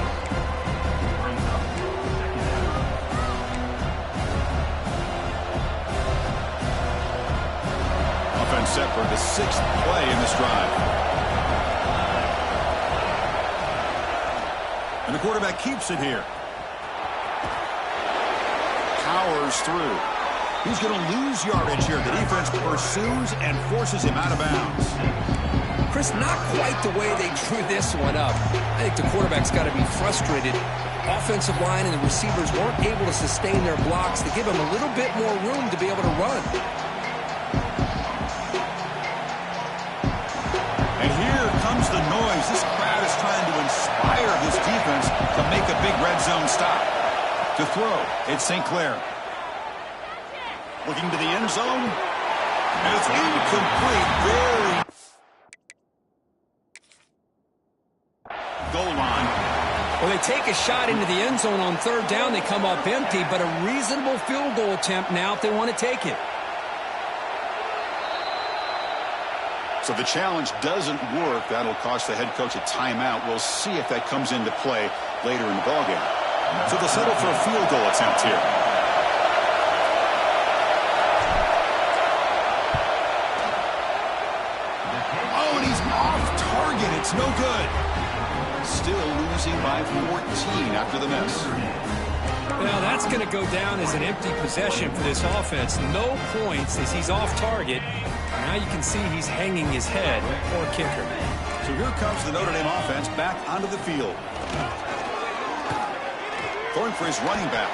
S1: Offense set for the 6th play in this drive. And the quarterback keeps it here. Powers through. He's going to lose yardage here. The defense pursues and forces him out of bounds.
S2: Chris, not quite the way they drew this one up. I think the quarterback's got to be frustrated. Offensive line and the receivers weren't able to sustain their blocks to give him a little bit more room to be able to run.
S1: And here comes the noise. This crowd is trying to inspire this defense to make a big red zone stop. To throw, it's St. Clair. Looking to the end zone. And it's incomplete. Very goal line.
S2: Well, they take a shot into the end zone on 3rd down. They come up empty, but a reasonable field goal attempt now if they want to take it.
S1: So the challenge doesn't work. That'll cost the head coach a timeout. We'll see if that comes into play later in the ballgame. So they'll settle for a field goal attempt here. Oh, and he's off target. It's no good. Still losing by 14 after the miss.
S2: Well, that's going to go down as an empty possession for this offense. No points as he's off target. Now you can see he's hanging his head. Poor kicker.
S1: So here comes the Notre Dame offense back onto the field. Going for his running back.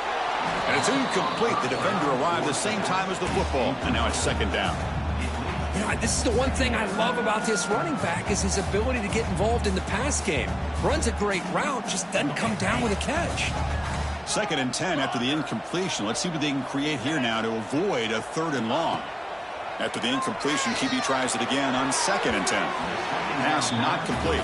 S1: And it's incomplete. The defender arrived the same time as the football. And now it's 2nd down.
S2: You know, this is the one thing I love about this running back is his ability to get involved in the pass game. Runs a great route, just doesn't come down with a catch.
S1: 2nd and 10 after the incompletion. Let's see what they can create here now to avoid a 3rd and long. After the incompletion, QB tries it again on 2nd and 10. Pass not complete.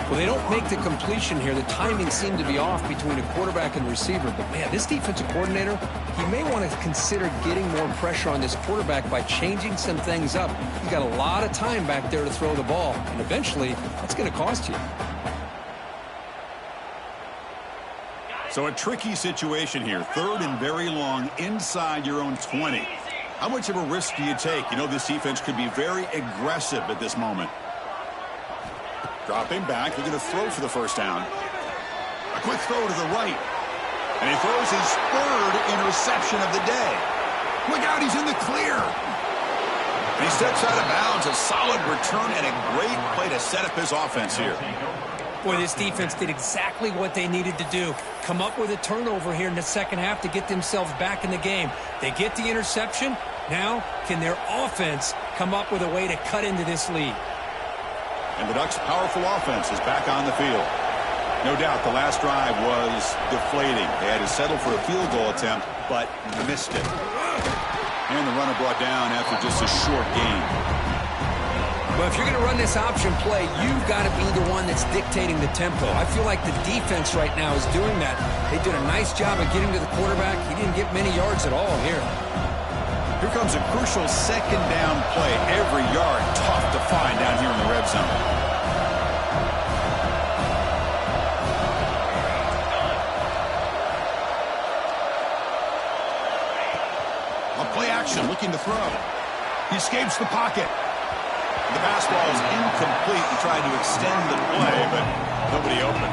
S2: Well, they don't make the completion here. The timing seemed to be off between a quarterback and receiver. But, man, this defensive coordinator, he may want to consider getting more pressure on this quarterback by changing some things up. He's got a lot of time back there to throw the ball. And eventually, that's going to cost you.
S1: So a tricky situation here. 3rd and very long inside your own 20. How much of a risk do you take? You know this defense could be very aggressive at this moment. Dropping back. They're going to throw for the 1st down. A quick throw to the right. And he throws his 3rd interception of the day. Look out, he's in the clear. And he steps out of bounds. A solid return and a great play to set up his offense here.
S2: Boy, this defense did exactly what they needed to do. Come up with a turnover here in the 2nd half to get themselves back in the game. They get the interception. Now, can their offense come up with a way to cut into this lead?
S1: And the Ducks' powerful offense is back on the field. No doubt the last drive was deflating. They had to settle for a field goal attempt, but missed it. And the runner brought down after just a short gain.
S2: Well, if you're going to run this option play, you've got to be the one that's dictating the tempo. I feel like the defense right now is doing that. They did a nice job of getting to the quarterback. He didn't get many yards at all here.
S1: Here comes a crucial 2nd down play. Every yard tough to find down here in the red zone. A play action, looking to throw. He escapes the pocket. The pass ball is incomplete. He tried to extend the play, but nobody open.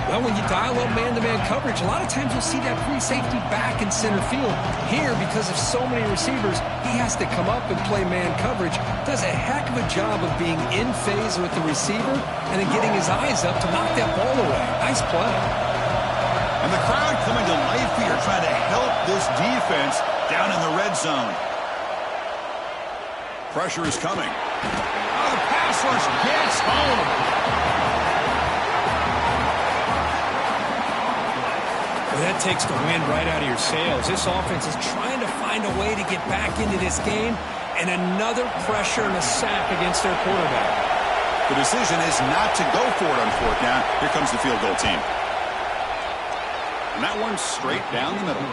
S2: Well, when you dial up man-to-man coverage, a lot of times you'll see that free safety back in center field. Here, because of so many receivers, he has to come up and play man coverage. Does a heck of a job of being in phase with the receiver and then getting his eyes up to knock that ball away. Nice play.
S1: And the crowd coming to life here, trying to help this defense down in the red zone. Pressure is coming. Oh, the pass rush gets home.
S2: Well, that takes the wind right out of your sails. This offense is trying to find a way to get back into this game, and another pressure and a sack against their quarterback.
S1: The decision is not to go for it on fourth down. Here comes the field goal team. And that one's straight down the middle.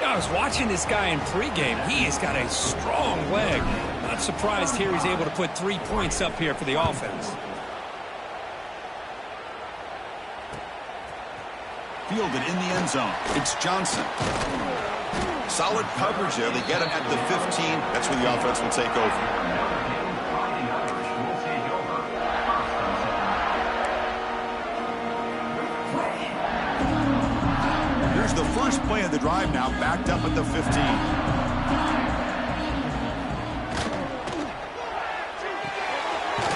S2: I was watching this guy in pregame. He has got a strong leg. Not surprised here he's able to put 3 points up here for the offense.
S1: Fielded in the end zone. It's Johnson. Solid coverage there. They get him at the 15. That's where the offense will take over. Here's the first play of the drive now, backed up at the 15.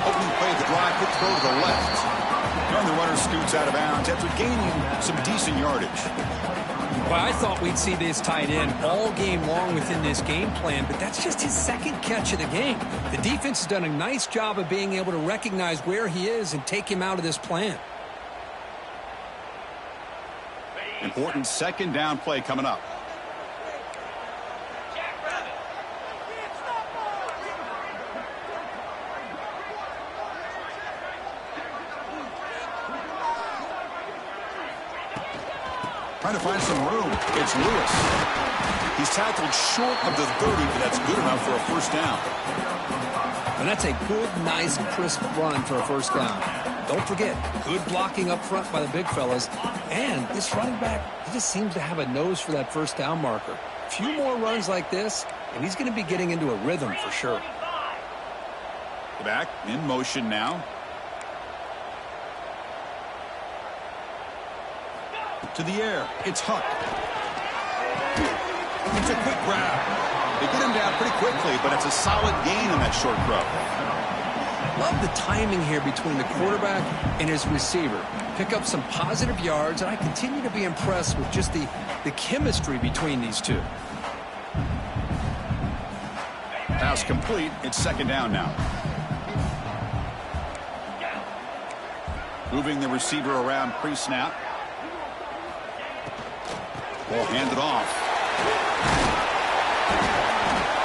S1: Opening play of the drive, quick throw to the left. And the runner scoots out of bounds after gaining some decent yardage.
S2: Well, I thought we'd see this tight end all game long within this game plan, but that's just his second catch of the game. The defense has done a nice job of being able to recognize where he is and take him out of this plan.
S1: Important second down play coming up. Trying to find some room. It's Lewis. He's tackled short of the 30, but that's good enough for a first down.
S2: And that's a good, nice, crisp run for a first down. Don't forget, good blocking up front by the big fellas. And this running back, he just seems to have a nose for that first down marker. A few more runs like this, and he's going to be getting into a rhythm for sure.
S1: The back in motion now. To the air. It's Huck. It's a quick grab. They get him down pretty quickly, but it's a solid gain on that short throw.
S2: Love the timing here between the quarterback and his receiver. Pick up some positive yards, and I continue to be impressed with just the chemistry between these two.
S1: Pass complete. It's second down now. Moving the receiver around pre-snap. Ball handed off.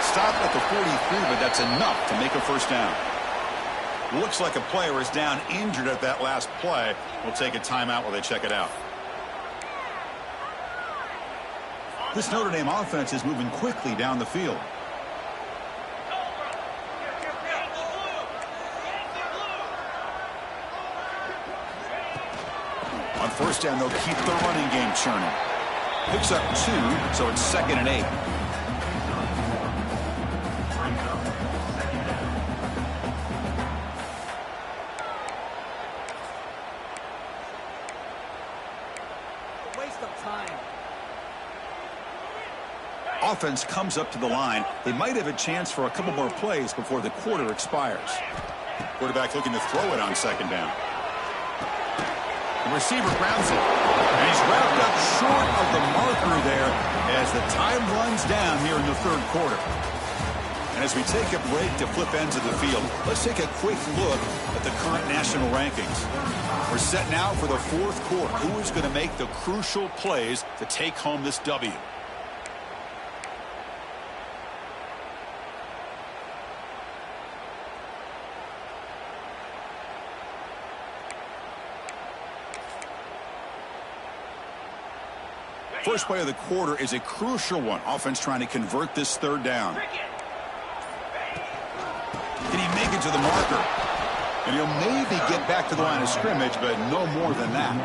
S1: Stopped at the 43, but that's enough to make a first down. Looks like a player is down injured at that last play. We'll take a timeout while they check it out. This Notre Dame offense is moving quickly down the field. On first down, they'll keep the running game churning. Picks up 2, so it's 2nd and 8.
S2: Waste of time.
S1: Offense comes up to the line. They might have a chance for a couple more plays before the quarter expires. Quarterback looking to throw it on second down. The receiver grabs it, and he's wrapped up short of the marker there as the time runs down here in the third quarter. And as we take a break to flip ends of the field, let's take a quick look at the current national rankings. We're set now for the fourth quarter. Who is going to make the crucial plays to take home this W? First play of the quarter is a crucial one. Offense trying to convert this third down. Can he make it to the marker? And he'll maybe get back to the line of scrimmage, but no more than that.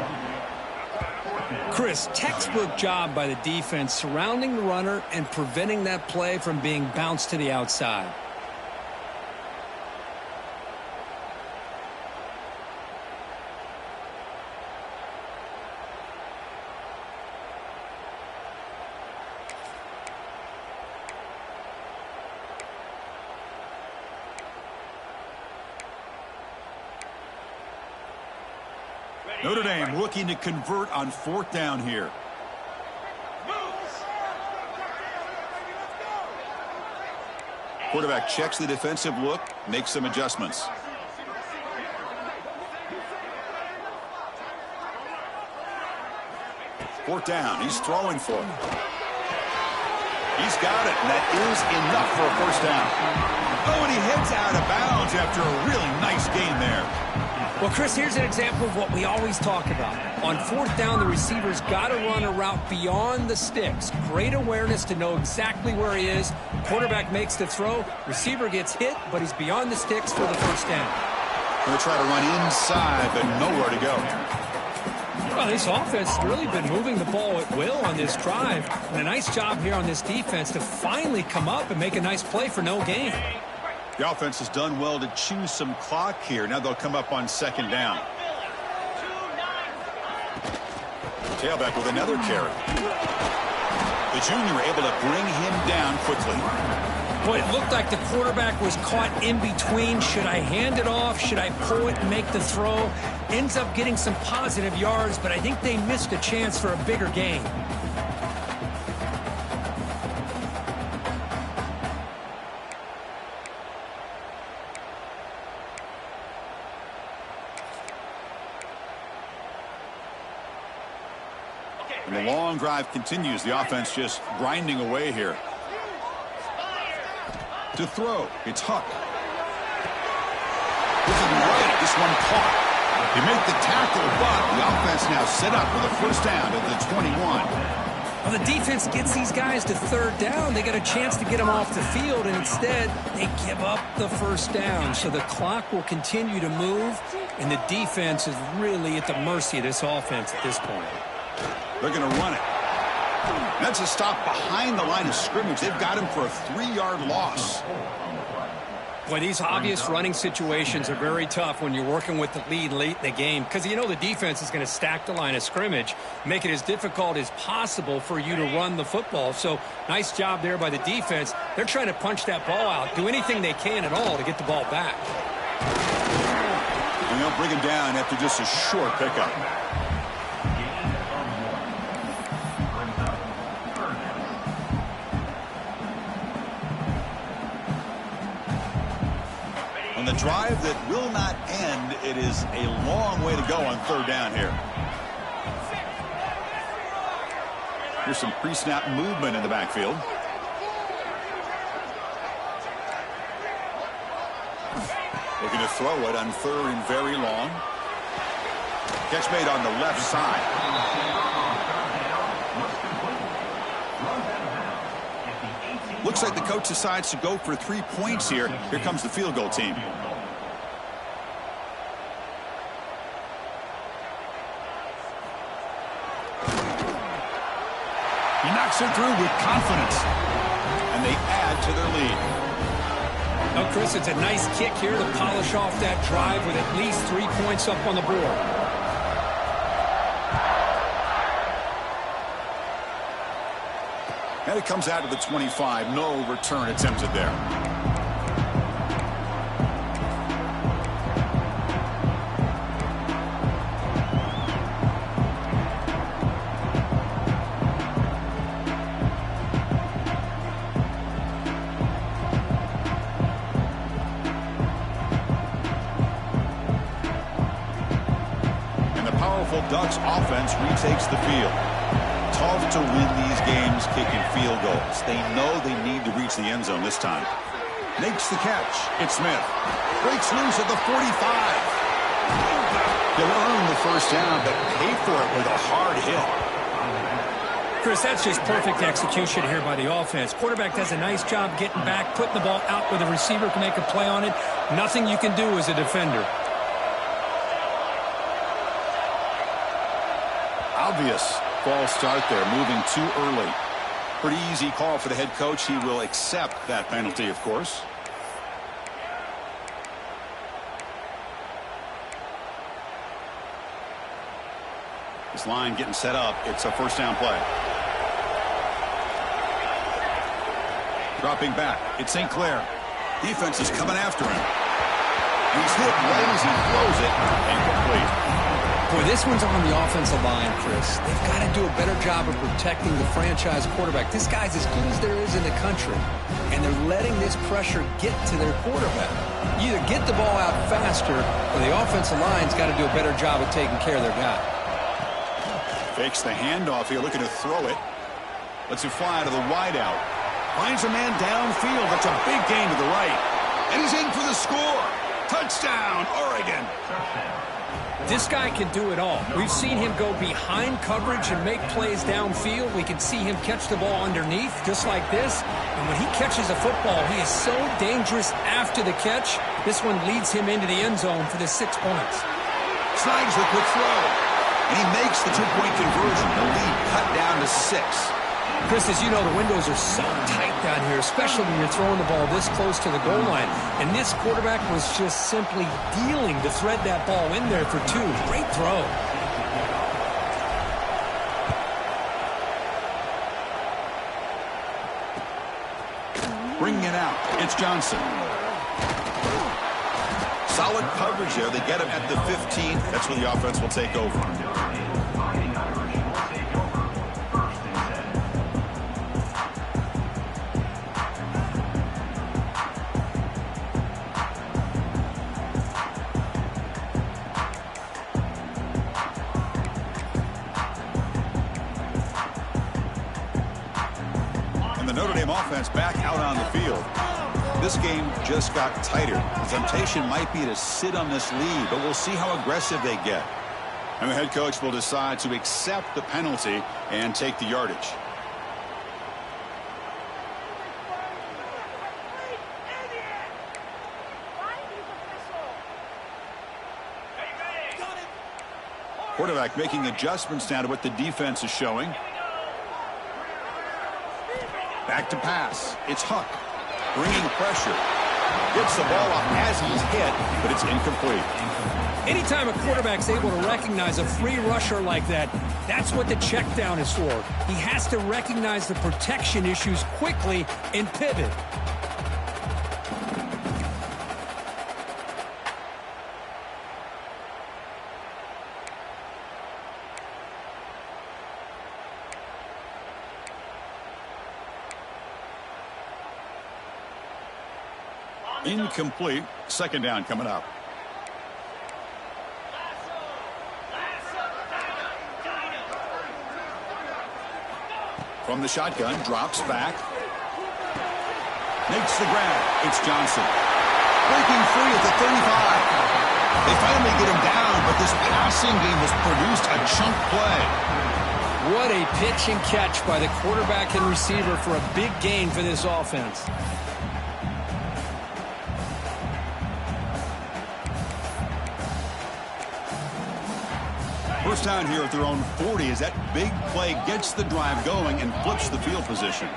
S2: Chris, textbook job by the defense surrounding the runner and preventing that play from being bounced to the outside.
S1: Notre Dame looking to convert on 4th down here. Quarterback checks the defensive look, makes some adjustments. Fourth down, he's throwing for it. He's got it, and that is enough for a first down. Oh, and he heads out of bounds after a really nice gain there.
S2: Well, Chris, here's an example of what we always talk about. On 4th down, the receiver's got to run a route beyond the sticks. Great awareness to know exactly where he is. Quarterback makes the throw. Receiver gets hit, but he's beyond the sticks for the first down.
S1: Going to try to run inside, but nowhere to go.
S2: Well, this offense has really been moving the ball at will on this drive. And a nice job here on this defense to finally come up and make a nice play for no gain.
S1: The offense has done well to chew some clock here. Now they'll come up on 2nd down. Tailback with another carry. The junior able to bring him down quickly.
S2: Boy, it looked like the quarterback was caught in between. Should I hand it off? Should I pull it and make the throw? Ends up getting some positive yards, but I think they missed a chance for a bigger gain.
S1: And the long drive continues. The offense just grinding away here. To throw, it's Huck. Looking right, this one caught. They make the tackle, but the offense now set up with a first down at the 21.
S2: Well, the defense gets these guys to 3rd down. They got a chance to get them off the field, and instead they give up the first down. So the clock will continue to move, and the defense is really at the mercy of this offense at this point.
S1: They're going to run it. That's a stop behind the line of scrimmage. They've got him for a 3-yard loss.
S2: Boy, these obvious running situations are very tough when you're working with the lead late in the game because you know the defense is going to stack the line of scrimmage, make it as difficult as possible for you to run the football. So nice job there by the defense. They're trying to punch that ball out, do anything they can at all to get the ball back.
S1: And they'll bring him down after just a short pickup. On the drive that will not end, it is a long way to go on 3rd down here. Here's some pre-snap movement in the backfield. Looking to throw it on 3rd and very long. Catch made on the left side. Looks like the coach decides to go for 3 points here. Here comes the field goal team. He knocks it through with confidence. And they add to their lead.
S2: Now, Chris, it's a nice kick here to polish off that drive with at least 3 points up on the board.
S1: And it comes out of the 25. No return attempted there. And the powerful Ducks offense retakes the field. Tough to win these games kicking field goals. They know they need to reach the end zone this time. Makes the catch. It's Smith. Breaks loose at the 45. He'll earn the first down, but pay for it with a hard hit.
S2: Chris, that's just perfect execution here by the offense. Quarterback does a nice job getting back, putting the ball out where the receiver can make a play on it. Nothing you can do as a defender.
S1: Obvious false start there, moving too early. Pretty easy call for the head coach. He will accept that penalty, of course. This line getting set up. It's a first down play. Dropping back. It's St. Clair. Defense is coming after him. He's hit right as he throws it. Incomplete.
S2: Boy, this one's on the offensive line, Chris. They've got to do a better job of protecting the franchise quarterback. This guy's as good as there is in the country, and they're letting this pressure get to their quarterback. Either get the ball out faster, or the offensive line's got to do a better job of taking care of their guy.
S1: Fakes the handoff here, looking to throw it. Lets it fly to the wideout. Finds a man downfield. That's a big gain to the right. And he's in for the score. Touchdown, Oregon.
S2: This guy can do it all. We've seen him go behind coverage and make plays downfield. We can see him catch the ball underneath, just like this. And when he catches a football, he is so dangerous after the catch. This one leads him into the end zone for the 6 points.
S1: Snides the quick throw. And he makes the 2-point conversion. The lead cut down to 6.
S2: Chris, as you know, the windows are so tight down here, especially when you're throwing the ball this close to the goal line. And this quarterback was just simply dealing to thread that ball in there for 2. Great throw.
S1: Bringing it out, it's Johnson. Solid coverage there. They get him at the 15. That's where the offense will take over. Offense back out on the field. This game just got tighter. The temptation might be to sit on this lead, but we'll see how aggressive they get. And the head coach will decide to accept the penalty and take the yardage. Quarterback making adjustments now to what the defense is showing. Back to pass. It's Huck. Bringing pressure. Gets the ball off as he's hit, but it's incomplete.
S2: Anytime a quarterback's able to recognize a free rusher like that, that's what the check down is for. He has to recognize the protection issues quickly and pivot.
S1: Incomplete. Second down coming up. From the shotgun, drops back. Makes the grab. It's Johnson. Breaking free at the 35. They finally get him down, but this passing game has produced a chunk play.
S2: What a pitch and catch by the quarterback and receiver for a big gain for this offense.
S1: First down here at their own 40 as that big play gets the drive going and flips the field position.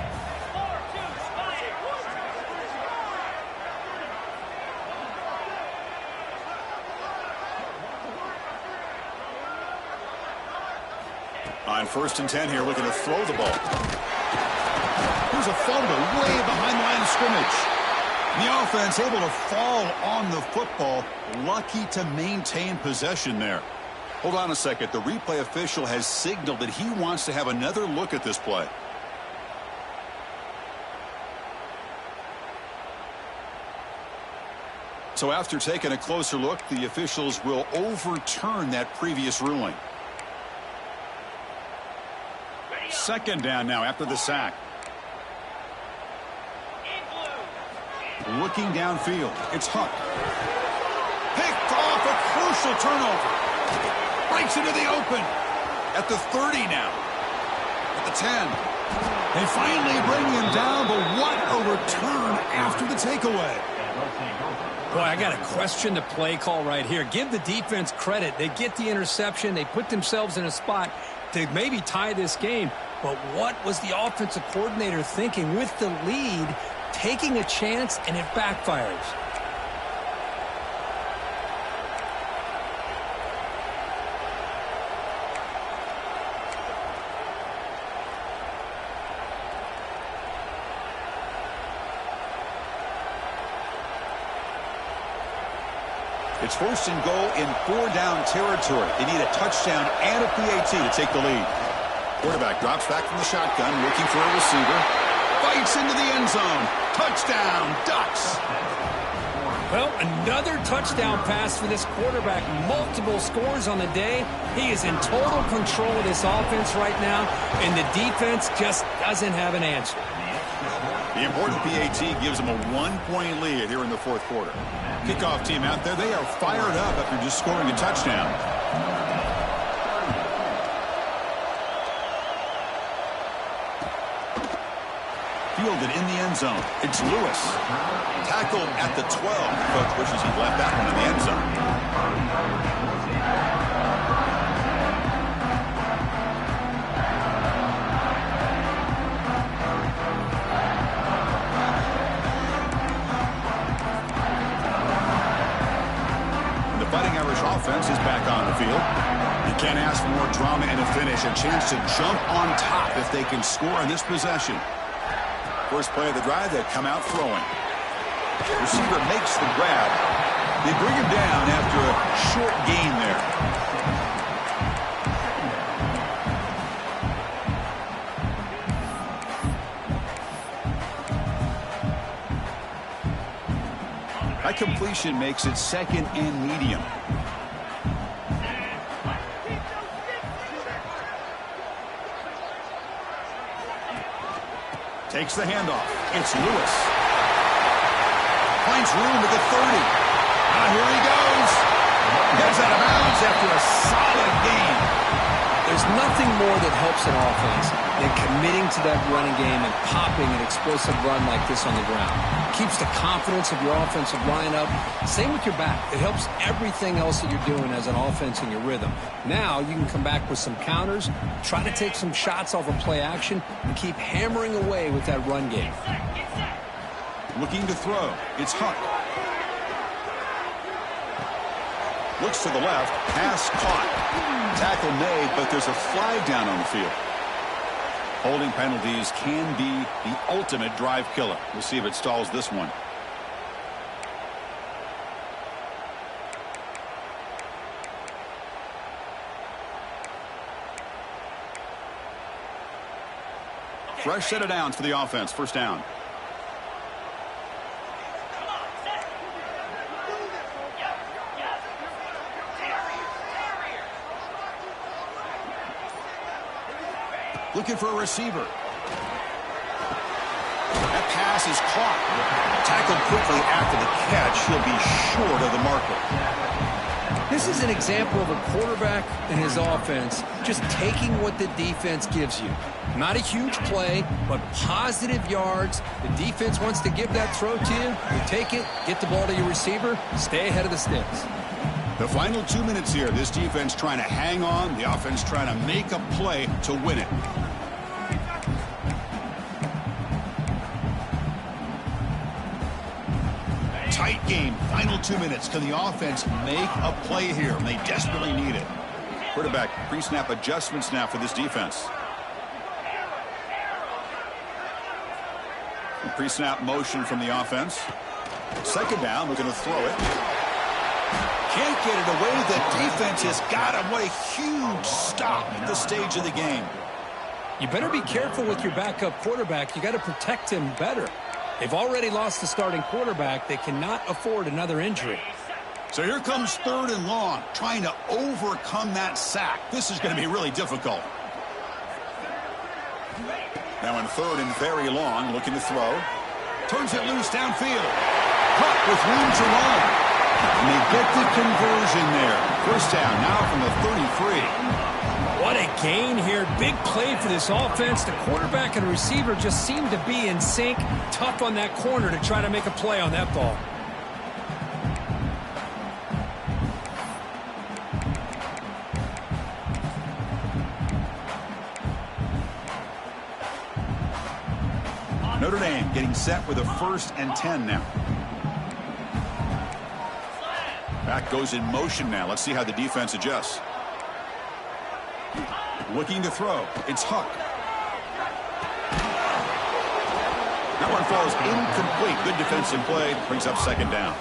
S1: On 1st and 10 here, looking to throw the ball. Here's a fumble way behind the line of scrimmage. The offense able to fall on the football. Lucky to maintain possession there. Hold on a second. The replay official has signaled that he wants to have another look at this play. So after taking a closer look, the officials will overturn that previous ruling. Second down now after the sack. Looking downfield. It's Huck. Picked off a crucial turnover. Breaks into the open. At the 30 now. At the 10. They finally bring him down, but what a return after the takeaway.
S2: Boy, I got to question the play call right here. Give the defense credit. They get the interception. They put themselves in a spot to maybe tie this game. But what was the offensive coordinator thinking with the lead, taking a chance, and it backfires?
S1: It's 1st and goal in 4-down territory. They need a touchdown and a PAT to take the lead. Quarterback drops back from the shotgun, looking for a receiver. Fights into the end zone. Touchdown, Ducks.
S2: Well, another touchdown pass for this quarterback. Multiple scores on the day. He is in total control of this offense right now, and the defense just doesn't have an answer.
S1: The important PAT gives them a 1-point lead here in the 4th quarter. Kickoff team out there, they are fired up after just scoring a touchdown. Fielded in the end zone. It's Lewis. Tackled at the 12. Coach wishes he'd left that one in the end zone. Fighting Irish offense is back on the field. You can't ask for more drama and a finish. A chance to jump on top if they can score on this possession. First play of the drive, they come out throwing. Receiver makes the grab. They bring him down after a short gain there. That completion makes it 2nd and medium. Takes the handoff. It's Lewis. Finds room at the 30. Here he goes. Gets out of bounds after a solid gain.
S2: There's nothing more that helps an offense than committing to that running game and popping an explosive run like this on the ground. Keeps the confidence of your offensive line up. Same with your back. It helps everything else that you're doing as an offense in your rhythm. Now you can come back with some counters, try to take some shots off of play action, and keep hammering away with that run game.
S1: Looking to throw. It's Huck. Looks to the left. Pass caught. Tackle made, but there's a flag down on the field. Holding penalties can be the ultimate drive killer. We'll see if it stalls this one. Fresh set of downs for the offense. 1st down. Looking for a receiver. That pass is caught. Tackled quickly after the catch. He'll be short of the marker.
S2: This is an example of a quarterback and his offense just taking what the defense gives you. Not a huge play, but positive yards. The defense wants to give that throw to you. You take it, get the ball to your receiver, stay ahead of the sticks.
S1: The final 2 minutes here. This defense trying to hang on. The offense trying to make a play to win it. Tight game. Final 2 minutes. Can the offense make a play here? They desperately need it. Quarterback pre-snap adjustments now for this defense. Pre-snap motion from the offense. 2nd down. Looking to throw it. Can't get it away. The defense has got him. What a huge stop at this stage of the game.
S2: You better be careful with your backup quarterback. You got to protect him better. They've already lost the starting quarterback. They cannot afford another injury.
S1: So here comes 3rd and long, trying to overcome that sack. This is going to be really difficult. Now in 3rd and very long, looking to throw. Turns it loose downfield. Huck with room to run. And they get the conversion there. 1st down now from the 33.
S2: What a gain here. Big play for this offense. The quarterback and receiver just seem to be in sync. Tough on that corner to try to make a play on that ball.
S1: Notre Dame getting set with a 1st and 10 now. Back goes in motion now. Let's see how the defense adjusts. Looking to throw. It's Huck. That one falls incomplete. Good defensive play. Brings up 2nd down.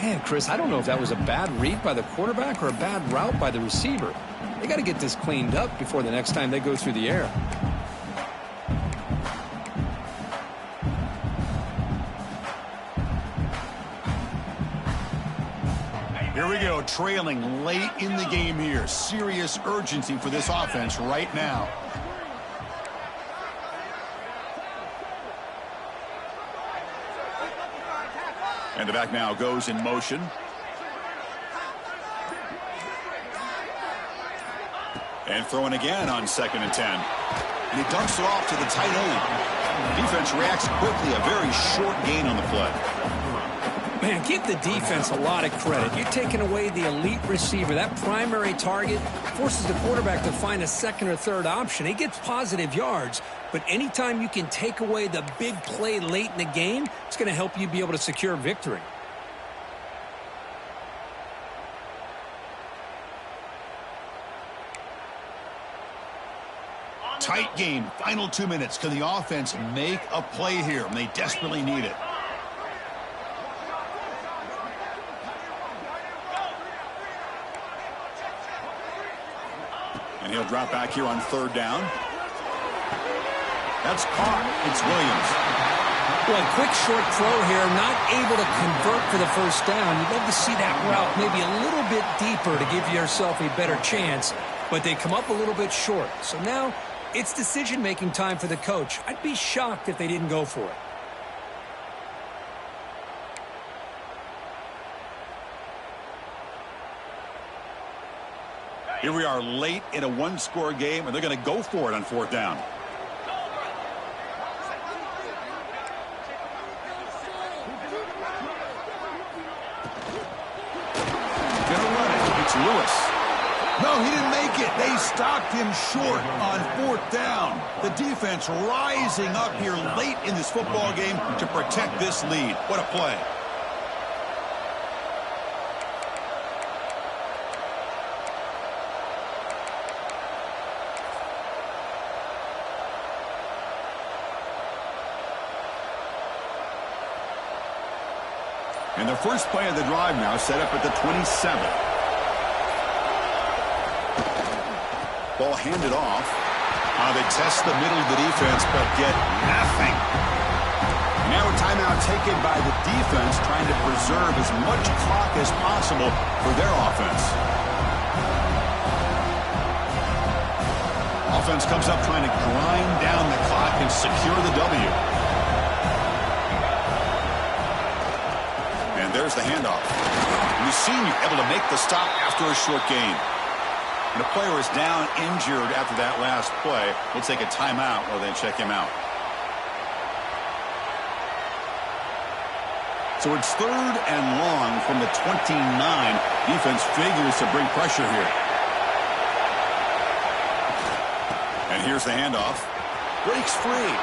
S2: Man, Chris, I don't know if that was a bad read by the quarterback or a bad route by the receiver. They got to get this cleaned up before the next time they go through the air.
S1: Here we go, trailing late in the game here. Serious urgency for this offense right now. And the back now goes in motion. And throwing again on 2nd and 10. And he dumps it off to the tight end. Defense reacts quickly, a very short gain on the play.
S2: Man, give the defense a lot of credit. You're taking away the elite receiver. That primary target forces the quarterback to find a second or third option. He gets positive yards, but anytime you can take away the big play late in the game, it's going to help you be able to secure victory.
S1: Tight game, final 2 minutes. Can the offense make a play here? And they desperately need it. And he'll drop back here on 3rd down. That's caught. It's Williams.
S2: Well, a quick short throw here, not able to convert for the first down. You'd love to see that route maybe a little bit deeper to give yourself a better chance, but they come up a little bit short. So now it's decision-making time for the coach. I'd be shocked if they didn't go for it.
S1: Here we are late in a one-score game, and they're going to go for it on 4th down. Going to run it. It's Lewis. No, he didn't make it. They stopped him short on 4th down. The defense rising up here late in this football game to protect this lead. What a play. And the first play of the drive now set up at the 27. Ball handed off. They test the middle of the defense, but get nothing. Now a timeout taken by the defense, trying to preserve as much clock as possible for their offense. Offense comes up trying to grind down the clock and secure the W. There's the handoff. And we've seen you able to make the stop after a short gain. And the player is down injured after that last play. We'll take a timeout while they check him out. So it's 3rd and long from the 29. Defense figures to bring pressure here. And here's the handoff. Breaks free.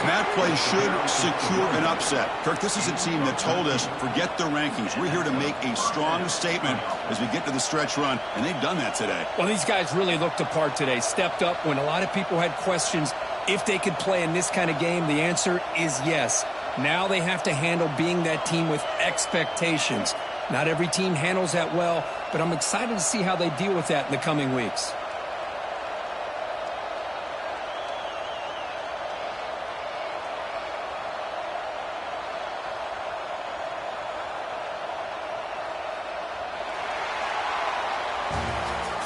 S1: And that play should secure an upset. Kirk, this is a team that told us, forget the rankings. We're here to make a strong statement as we get to the stretch run, and they've done that today.
S2: Well, these guys really looked the part today, stepped up when a lot of people had questions if they could play in this kind of game. The answer is yes. Now they have to handle being that team with expectations. Not every team handles that well, but I'm excited to see how they deal with that in the coming weeks.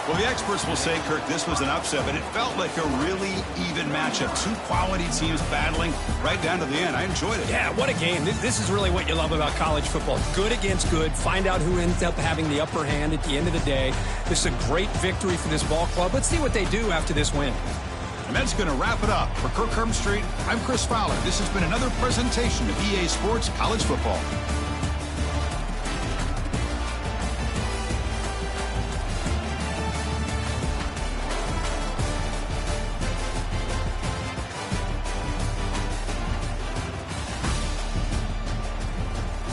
S1: Well, the experts will say, Kirk, this was an upset, but it felt like a really even matchup. Two quality teams battling right down to the end. I enjoyed it.
S2: Yeah, what a game. This is really what you love about college football. Good against good. Find out who ends up having the upper hand at the end of the day. This is a great victory for this ball club. Let's see what they do after this win.
S1: And that's going to wrap it up. For Kirk Herbstreit, I'm Chris Fowler. This has been another presentation of EA Sports College Football.